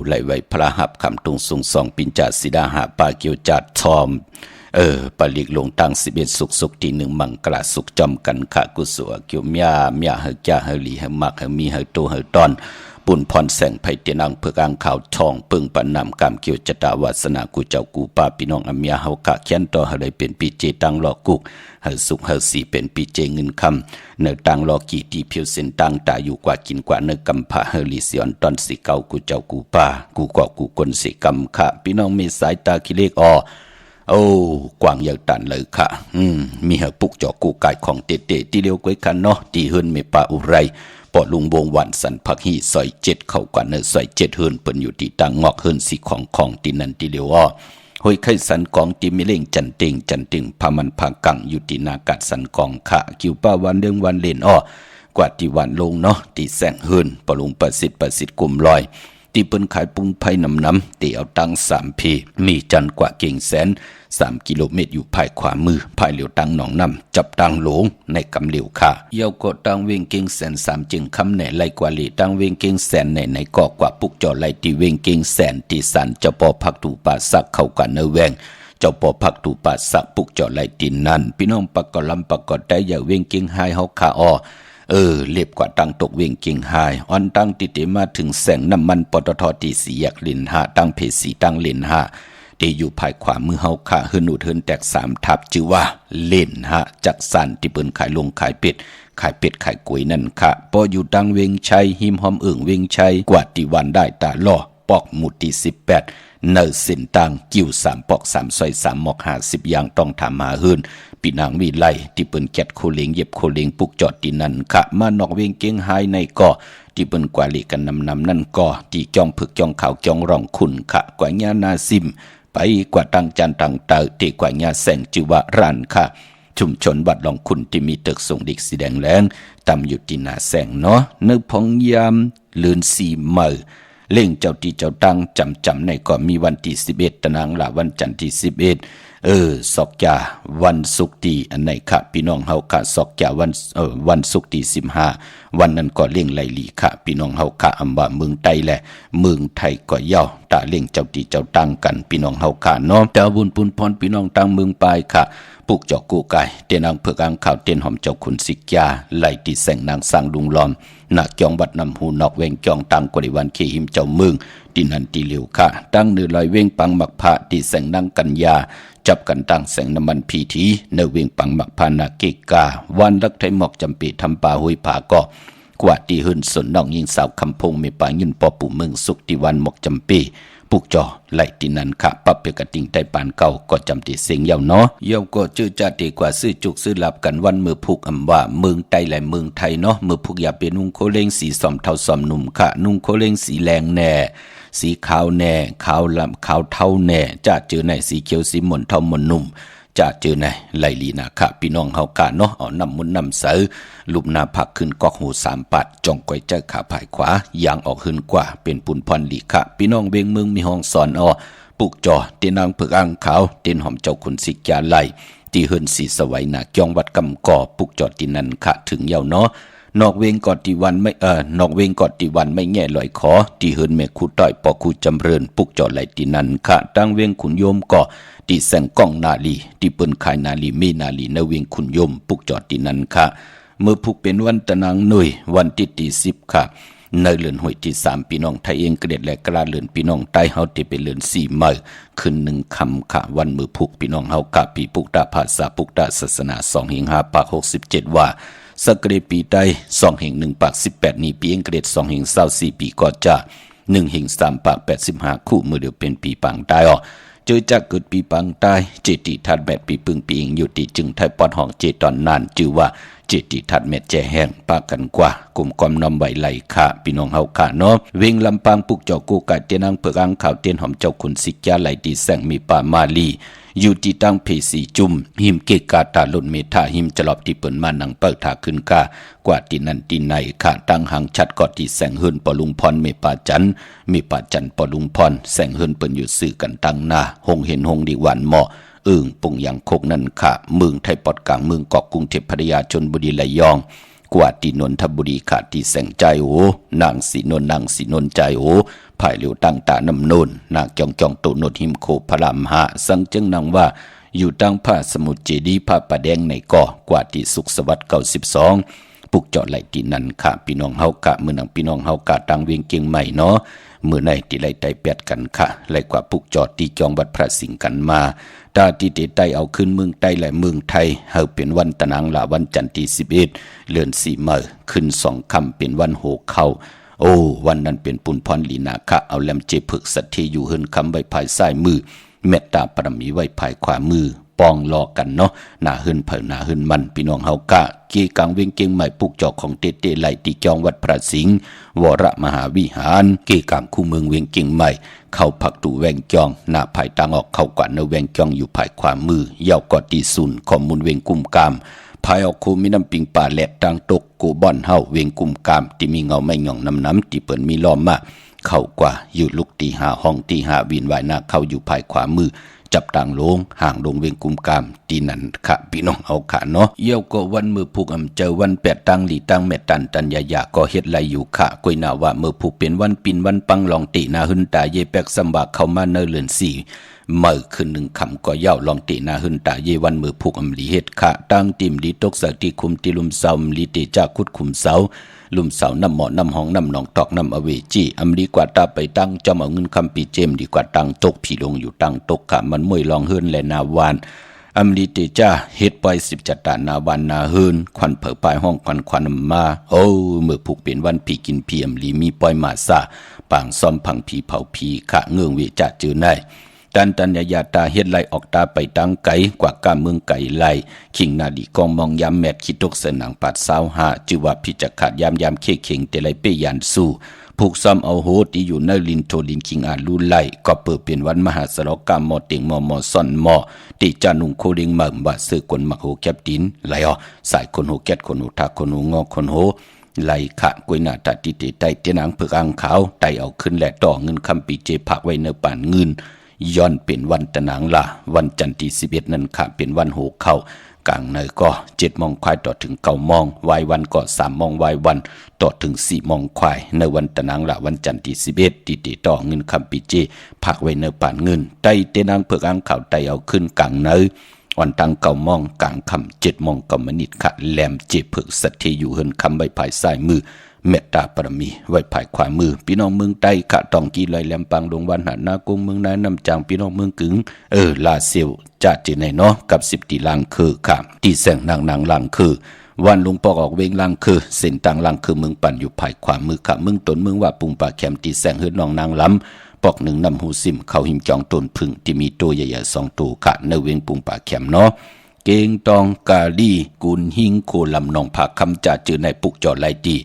ไหลไว้พระหับคำตุงสูง2ปิญจาสีดาหาปาเกียวจัดทอมปลิกลงตั้ง11สุกที่1มังกลาสุกจอมกันขะกุสัวเกี่ยวเมียเฮกะเฮลีเฮมักเฮมีเฮโตเฮตอนปุ่นพรแสงไผเตียนังเพื่อกางข่าวทองปึงปนำกามเกี่ยวจตาวาสนากูเจ้ากูป้าพี่น้องอเมียเฮากะเขียนต่อเฮเลยเป็นปีเจตังหลอกกุกเฮสุกเฮสีเป็นปีเจเงินคำเนตังหลอกกี่ที่เพียวเส้นตังตาอยู่กว่ากินกว่าเนกำพะเฮลีเสียนตอนสิเก่ากูเจ้ากูป้ากูก็กูคนสิกำขะพี่น้องมีสายตาคิเลกอโอ้กวางอยากตันเลยค่ะมีเหปุกจอกูกายของเตเตที่เลี้ยวก้อยคันเนาะที่เฮินเมปาอุไรปอลุงวงวันสันพักฮีซอย7เข้ากว่าเนซอย7เฮินเปิ้นอยู่ที่ตังงอกเฮินสิของที่นั่นที่เลี้ยวห้อยไข่สันกองที่มีเล่งจันติงพามันพากังอยู่ที่นากัดสันกองค่ะคิวป้าวันเรื่องวันเล่นกว่าที่วันลงเนาะที่แสงเฮินปอลุงประสิทธิ์กลุ่มลอยที่เปิ้นขายปุ้งไผ่น้ำเตียวตัง3 พีมีจันกว่าเก่งแสน3 กิโลเมตรอยู่ภายขวามือภายเหลียวตังหนองน้ำจับตังหลงในกำเหลียวค่ะเยาวก็ตังเวงเก่งแสน3จึงคำแหน่ไล่กว่าลีตังเวงเก่งแสนในกอกว่าปุกจอไล่ที่เวงเก่งแสนที่สันเจ้าปอพักถูป่าสักเข้ากันเนแวงเจ้าปอพักถูป่าสักปุกจอไล่ตินนั่นพี่น้องปะกอลำปะกอได้อย่าเวงเก่งไฮเฮาขาเล็บกว่าตังตกเวียงเก่งหายอ่อนตังติดมาถึงแสงน้ำมันปตทที่4 แยกเลน5ตั้งเพสีตั้งเลน5ที่อยู่ภายขวามือเฮาค่ะเฮินอุดเฮินแตก3 ทับชื่อว่าเลน5จักสันที่เปิ้นขายลงขายเป็ดขายกล้วยนั่นค่ะพออยู่ตังเวียงชัยหิมหอมเวียงชัยกว่าที่วันได้ตาล่อปอกหมุดที่18เนอสินตังกิ้ว3 ปอก3 ซอย3 หมอก50อย่างต้องทำมาเฮินปีนางวิไลที่เปิ้นแกดโคเลงเย็บโคเลงปุกจอดที่นั่นค่ะมานอกเวียงเก่งหายในก่อที่เปิ้นกว่าลีกันนำนั่นก่อที่จ้องผึกจ้องขาวจ้องรองขุนค่ะกว่าญานาซิมไปกว่าตังจันตังเตอที่กว่าญาแสงจิวะรันค่ะชุมชนวัดลองขุนที่มีตึกส่งเด็กสีแดงแรงตำอยู่ที่หน้าแสงเนาะนึกพองยามลืน4 มื้อเล่งเจ้าที่เจ้าตังจำในก็มีวันที่11ตะนางละวันจันทร์ที่11สอกจาวันศุกร์ที่อันไหนค่ะพี่น้องเฮาค่ะสอกจาวันศุกร์ที่15วันนั้นก็เล่งไลลีค่ะพี่น้องเฮาค่ะอำว่าเมืองไทยแหละเมืองไทยก็เย้าตาเล่งเจ้าที่เจ้าตังกันพี่น้องเฮาค่ะเนาะแต่บุญปุนพรพี่น้องตังเมืองปลายค่ะปุกจอกกูไก่เตียนางเผือกางข่าวเตียนหอมเจ้าขุนสิกยาไล่ที่แสงนางสร้างลุงลอมณจองวัดนำหูนอกเวงจองตังกริวันเคหิมเจ้าเมืองที่นันตีเหลียวค่ะตั้งเนื้อลอยเวงปังหมักพระที่แสงนางกัญญาจับกันตั้งแสงน้ำมันพีทีเนื้อเวงปังหมักพานาเกกาวันรักไทยหมอกจำปีทำป่าหุยผาก็กว่าที่หืนสนน้องยิงสาวคำพงมีป่ายินปอปู่เมืองสุขที่วันหมอกจำปีปุกจอไหลที่นั่นค่ะปับเปกติงไต้ปานเก่าก็จำติเสียงเยาวเนาะเยาวก็ชื่อจัดดีกว่าซื้อจุกซื้อหลับกันวันมือพุกว่าเมืองไต้และเมืองไทยเนาะมือพุกอย่าเป็นนุ่งโคเล้งสีสอมเท่าสอมหนุ่มค่ะนุ่งโคเล้งสีแรงแน่สีขาวแน่ขาวลำขาวเท่าแน่จะเจอในสีเขียวสีหม่นเท่าหม่นหนุ่มจะเจอในไหลลีนาค่ะพี่น้องเฮากะเนาะเอาน้ำมุนน้ำเสือลุบหน้าผักขึ้นกอกหู3 ปัดจ้องก้อยเจ้าขาผายขวาย่างออกขึ้นกว่าเป็นปุ่นพรลีค่ะพี่น้องเวียงเมืองมีห้องสอนปุกจอเตียนางเผือกอ่างขาวเตียนหอมเจ้าขุนสิกยาไหลที่เฮินสีสวัยนาจ้องวัดกำก่อปุกจอที่นั่นค่ะถึงเยาเนาะนอกเวงกอดที่วันไม่นอกเวงกอดที่วันไม่แง่ลอยขอที่เฮินแม่คู่ต้อยปอคู่จำเริญปุกจอไหลที่นั่นค่ะตั้งเวงขุนโยมก่อที่แสงก้องนาลีที่เปิ้นขายนาลีมีนาลีในเวงขุนโยมปุกจอดที่นั่นค่ะเมื่อพุกเป็นวันตะนางหน่วยวันที่10ค่ะในเลือนหวยที่3พี่น้องไทยเองเกรดและกล้าเลือนพี่น้องใต้เฮาที่เป็นเลือน4 มื้อขึ้น1 ค่ำค่ะวันมือพุกพี่น้องเฮากะปีปุกตาภาษาปุกตาศาสนา2 หิง5 ปาก 67ว่าสกเรปีใต้2 หิง1 ปาก 18นี้ปีเองเกรด2 หิง24 ปีก็จะ1 หิง3 ปาก 85คู่มือเดียวเป็นปีปังใต้เจอจากเกิดปีปังใต้เจติทัดแบบปีปึงปีอิงอยู่ที่จึงไทยปอดห้องเจตอนนานจือว่าเจติทัดเม็ดแจแห้งปากันกว่ากลุ่มความนำไหวไหลค่ะพี่น้องเฮาค่ะเนาะเวงลำปางปุกเจ้ากูกะเตียนางเผือกอ่างข่าวเตียนหอมเจ้าขุนสิกยาไหลที่แสงมีป่ามาลีอยู่ที่ตั้งเพสีจุ่มหิมเกกาตาลุนเมธาหิมจลอบที่เปิ้นมานังเปิกถาขึ้นกากว่าที่นั่นที่ไหนค่ะตั้งหางชัดกอดที่แสงเฮินปอลุงพรเมปาจันมีปาจันปอลุงพรแสงเฮินเปิ้นอยู่สื่อกันตั้งหน้าหงเห็นหงดีหวานเหมาะปุ่งอย่างโคกนั่นค่ะเมืองไทยปอดกลางเมืองเกาะกรุงเทพพัทยาชลบุรีระยอง กว่าที่นนทบุรีขาดที่แสงใจโอนางสีนนนางสีนนใจโอภายเหลียวตั้งตานำนนนางจองจองตุนนหิมโคพระรามหาสังจึงนางว่าอยู่ตั้งผ้าสมุทรเจดีย์ผ้าประแดงในก่อกว่าที่สุขสวัสดิ์92ปุกเจาะไหลที่นั่นค่ะพี่น้องเฮากะมือนางพี่น้องเฮากะตังเวียงเกียงใหม่เนาะเมื่อในที่ไหลไตแปดกันค่ะไหลกว่าปุกเจาะที่จองวัดพระสิงห์กันมาตาที่เตไตเอาขึ้นเมืองไต้และเมืองไทยเฮาเป็นวันตะนางละวันจันทร์ที่11เดือน4มื้อขึ้น2ค่ำเป็นวันโหเข้าโอ้วันนั้นเป็นปุณพรลีนาคะเอาแลมเจผึกสัตย์ที่อยู่เฮินคำไว้ภายซ้ายมือเมตตาปรมีไว้ภายขวามือปองรอกันเนาะหน้าเฮินเผอหน้าเฮินมันพี่น้องเฮากะกีกังเวียงเกียงใหม่ปุกจอกของเตเตไหลที่จองวัดพระสิงห์วรมหาวิหารกีกังคู่เมืองเวียงเกียงใหม่เข้าผักตู่แวงจองหน้าภายตางออกเข้ากว่าเนแวงจองอยู่ภายขวามือยาวกอตีซุนข้อมูลเวียงกุมกามภายออกคูมีน้ำปิงป่าแหลดตังตกกูบ่อนเฮาเวียงกุมกามที่มีเงาไม่หย่องน้ำที่เปิ่นมีล้อมมาเข้ากว่าอยู่ลุกตีหาห้องตีหาวินวายหน้าเข้าอยู่ภายขวามือจับต่างลงห่างลงเวียงกุมกามตีนันค่ะพี่น้องเอาค่ะเนาะเยี่ยวก็วันมือผูกเจอวันแปดตังหลีตังแม่ตันตันยาก็เฮ็ดไรอยู่ค่ะกุยนาว่ามือผูกเป็นวันปินวันปังลองตีนาหึนตาเยแปกสมบักเข้ามาเนเลือนสี่มื่อคืนหนึ่งคำก็เย้าลองตีนาหึนตาเยวันมือผูกลีเฮ็ดค่ะตั้งติมลีตกสติคุมติลุมเสาลีเตจากคุดคุมเสาลุมเสาน้ำหมอน้ำห้องน้ำหนองตอกน้ำอเวจีอำลีกว่าตาไปตั้งจอมเอาเงินคำปีเจมดีกว่าตั้งตกผีลงอยู่ตั้งตกค่ะมันมวยลองเฮินและนาวานอำลีเตจ้าเฮ็ดปล่อย10จัดตานาวานนาเฮินควันเผอปลายห้องควันมาโอ้เมื่อผูกเป็นวันผีกินผีอำลีมีปล่อยมาซาปางซ่อมพังผีเผาผีค่ะเงื่องเวจ่าจือในตันยาตาเฮ็ดไล่ออกตาไปตั้งไก่กว่ากาเมืองไก่ไล่ขิงนาดีกองมองยามแมดคิดตกเสนังปัด25จือว่าพิจักขาดยามเคเข่งแต่ไลเปยันสู้ผูกซ้อมเอาโหที่อยู่ในลินโทลินคิงอาลูไล่ก็เปิดเป็นวันมหาสรกามมอเต็งมอซ่อนมอติจานุงโคลิงหม่ำว่าซื้อกลมักโหแคบดินไหลอสายคนโหแกดคนโหทาคนโหงอคนโหไหลขะกวยนาตาติเตไตเตนังเผือกอังขาวไตเอาขึ้นและต่อเงินคำปีเจผักไว้ในป่านเงินย้อนเป็นวันตะนางละวันจันทร์ที่11นั้นค่ะเป็นวันโหเข้ากลางเนยก็7 โมงควายต่อถึง9 โมงวายวันก็3 โมงวายวันต่อถึง4 โมงควายในวันตะนางละวันจันทร์ที่11ติติต่อเงินคำปีเจผักไว้ในป่านเงินไตเตนางเผือกอังขาวไตเอาขึ้นกลางเนยวันตั้ง9 โมงกลางค่ำ7 โมง9 มินิค่ะแหลมเจเผือกสัตย์ที่อยู่เฮินคำใบภายซ้ายมือเมตตาปรมีไว้ภายขวามือพี่น้องเมืองใต้ขะตองกีลอยแหลมปังดงวันหาดนากงเมืองนายนำจางพี่น้องเมืองกึ๋งลาเซียวจัดจีในเนาะกับ10 ตีลังคือค่ะที่แสงนางลังคือวันลุงปอกออกเวงลังคือเส้นต่างลังคือเมืองปั่นอยู่ภายขวามือค่ะเมืองตนเมืองว่าปุงป่าแคมตีแสงเฮือนนองนางล้ำปอกหนึ่งนำหูซิมเข้าหิมจองตนพึ่งที่มีตัวใหญ่ๆ2 ตัวค่ะในเวงปุงป่าแคมเนาะเกงตองกาลีกุนหิงโคลำนองผาคำจ่าจือในปุกจอดไลตี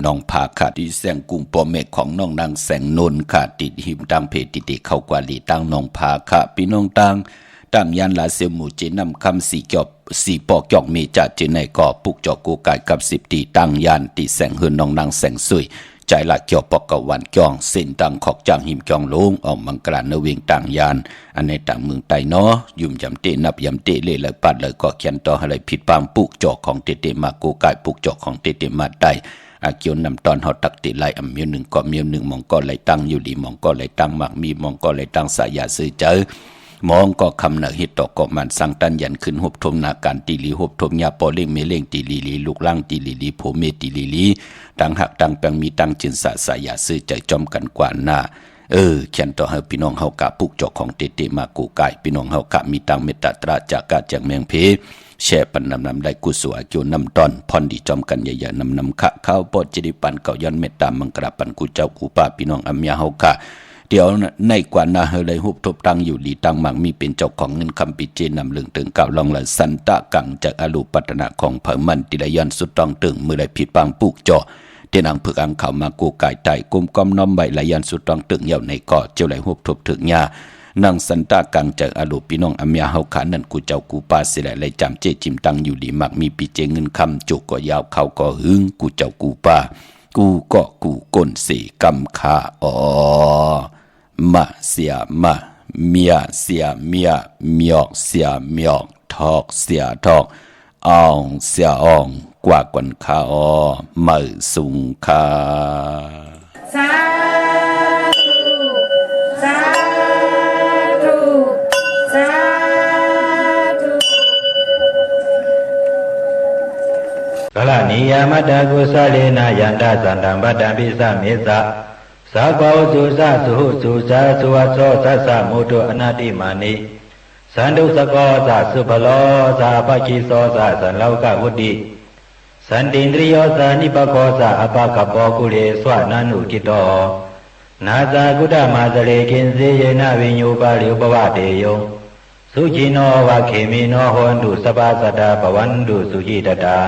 น้องผาขาดที่แสงกุงปอเมฆของน้องนางแสงนนขาดติดหิมตังเพติเข้ากว่าลีตั้งน้องผาขาพี่น้องตั้งยันลาเซลหมู่เจนำคำ4 ปอกจอกเมจ่าจือในก่อปุกจอกกูกายกับ10 ตีตั้งยันติแสงเฮือนน้องนางแสงสวยใจละเกี่ยวปอกกะวันจองเส้นตังขอกจางหิมจองลงออกมังกรานเวียงต่างยานอันในต่างเมืองไต้เนาะยุ่มยำเตนับยำเตเลยเลยปัดเลยก็เขียนต่ออะไรผิดปางปุกจอกของเตมากูกายปุกจอกของเตมาไต้อาเกียวนำตอนเฮาตักติไลอำเมียวหนึ่งก็เมียวหนึ่งมองก็ไหลตั้งอยู่ดีมองก็ไหลตั้งมักมีมองก็ไหลตั้งสายาซื้อเจอมองก็คำเนฮิตตอกก็มันสังตันยันขึ้นหบทมนาการตีลีหบทมยาปอเล่งเมเล่งตีลีลูกล่างตีลีโผเมตีลีตั้งหักตั้งแปงมีตั้งจินสายาซื้อใจจอมกันกว่าหน้าเขียนต่อให้พี่น้องเฮากะปุกจอกของเตมากูกายพี่น้องเฮากะมีตั้งเมตตาตราจากกาจากเมืองเพแช่ปันนำได้กุศลเกี่ยวนำตอนพรดีจอมกันใหญ่ๆนำขะข้าวปอดจิริปันเก่าย้อนเมตตามังกราปันกูเจ้ากูป้าพี่น้องอัมยาเฮากะเดี๋ยวในกว่านาเฮเลยหุบทบตั้งอยู่ดีตั้งมังมีเป็นเจ้าของเงินคำปิเจนำเลืองถึงเก่าลองละสันตะกังจากอรูปัตนาของเผอมันติลยันสุดต้องตึงมือได้ผิดปังปุกจอเตนังเผือกอังเขามากูกายไตกุมกอมน้อมใบลายันสุดต้องตึงเหี่ยวในเกาะเจ้าไหลหุบทบถึงยานางสันตะกังจากอรูพี่น้องอัมยาเฮาขานั่นกูเจ้ากูปาสิแหละเลยจำเจจิมตั้งอยู่ดีมักมีปิเจเงินคำจุกก็ยาวเขาก็หึงกูเจ้ากูปากูก็กูก้นสีกำขามาเสียมาเมียเสียเมียเมียกเสียเมียกทอกเสียทอกอ่องเสียอ่อง กว่าก่อนข้าอ้อเมื่อสุงคา สาธุสาธุสาธุ กลานิยามตากุสเลนะยันตสันตัมปตัมปิสเมสะสาโกสุสะสุหุสุสะสุวัสโสสัสสะมุตุอนาติมานิสันตุสโกสะสุภโลสะปะคิโสสะสันโลกวุติสันตินทริโยสะนิปโกสะอปะกปโปกุเลสวนานุกิโตนาสากุตมาสเลกินเสยนะวิญญูปาลิอุปวะเตโยสุจิโนวะเขมิโนโหนตุสปาสตาปวันตุสุจิตตา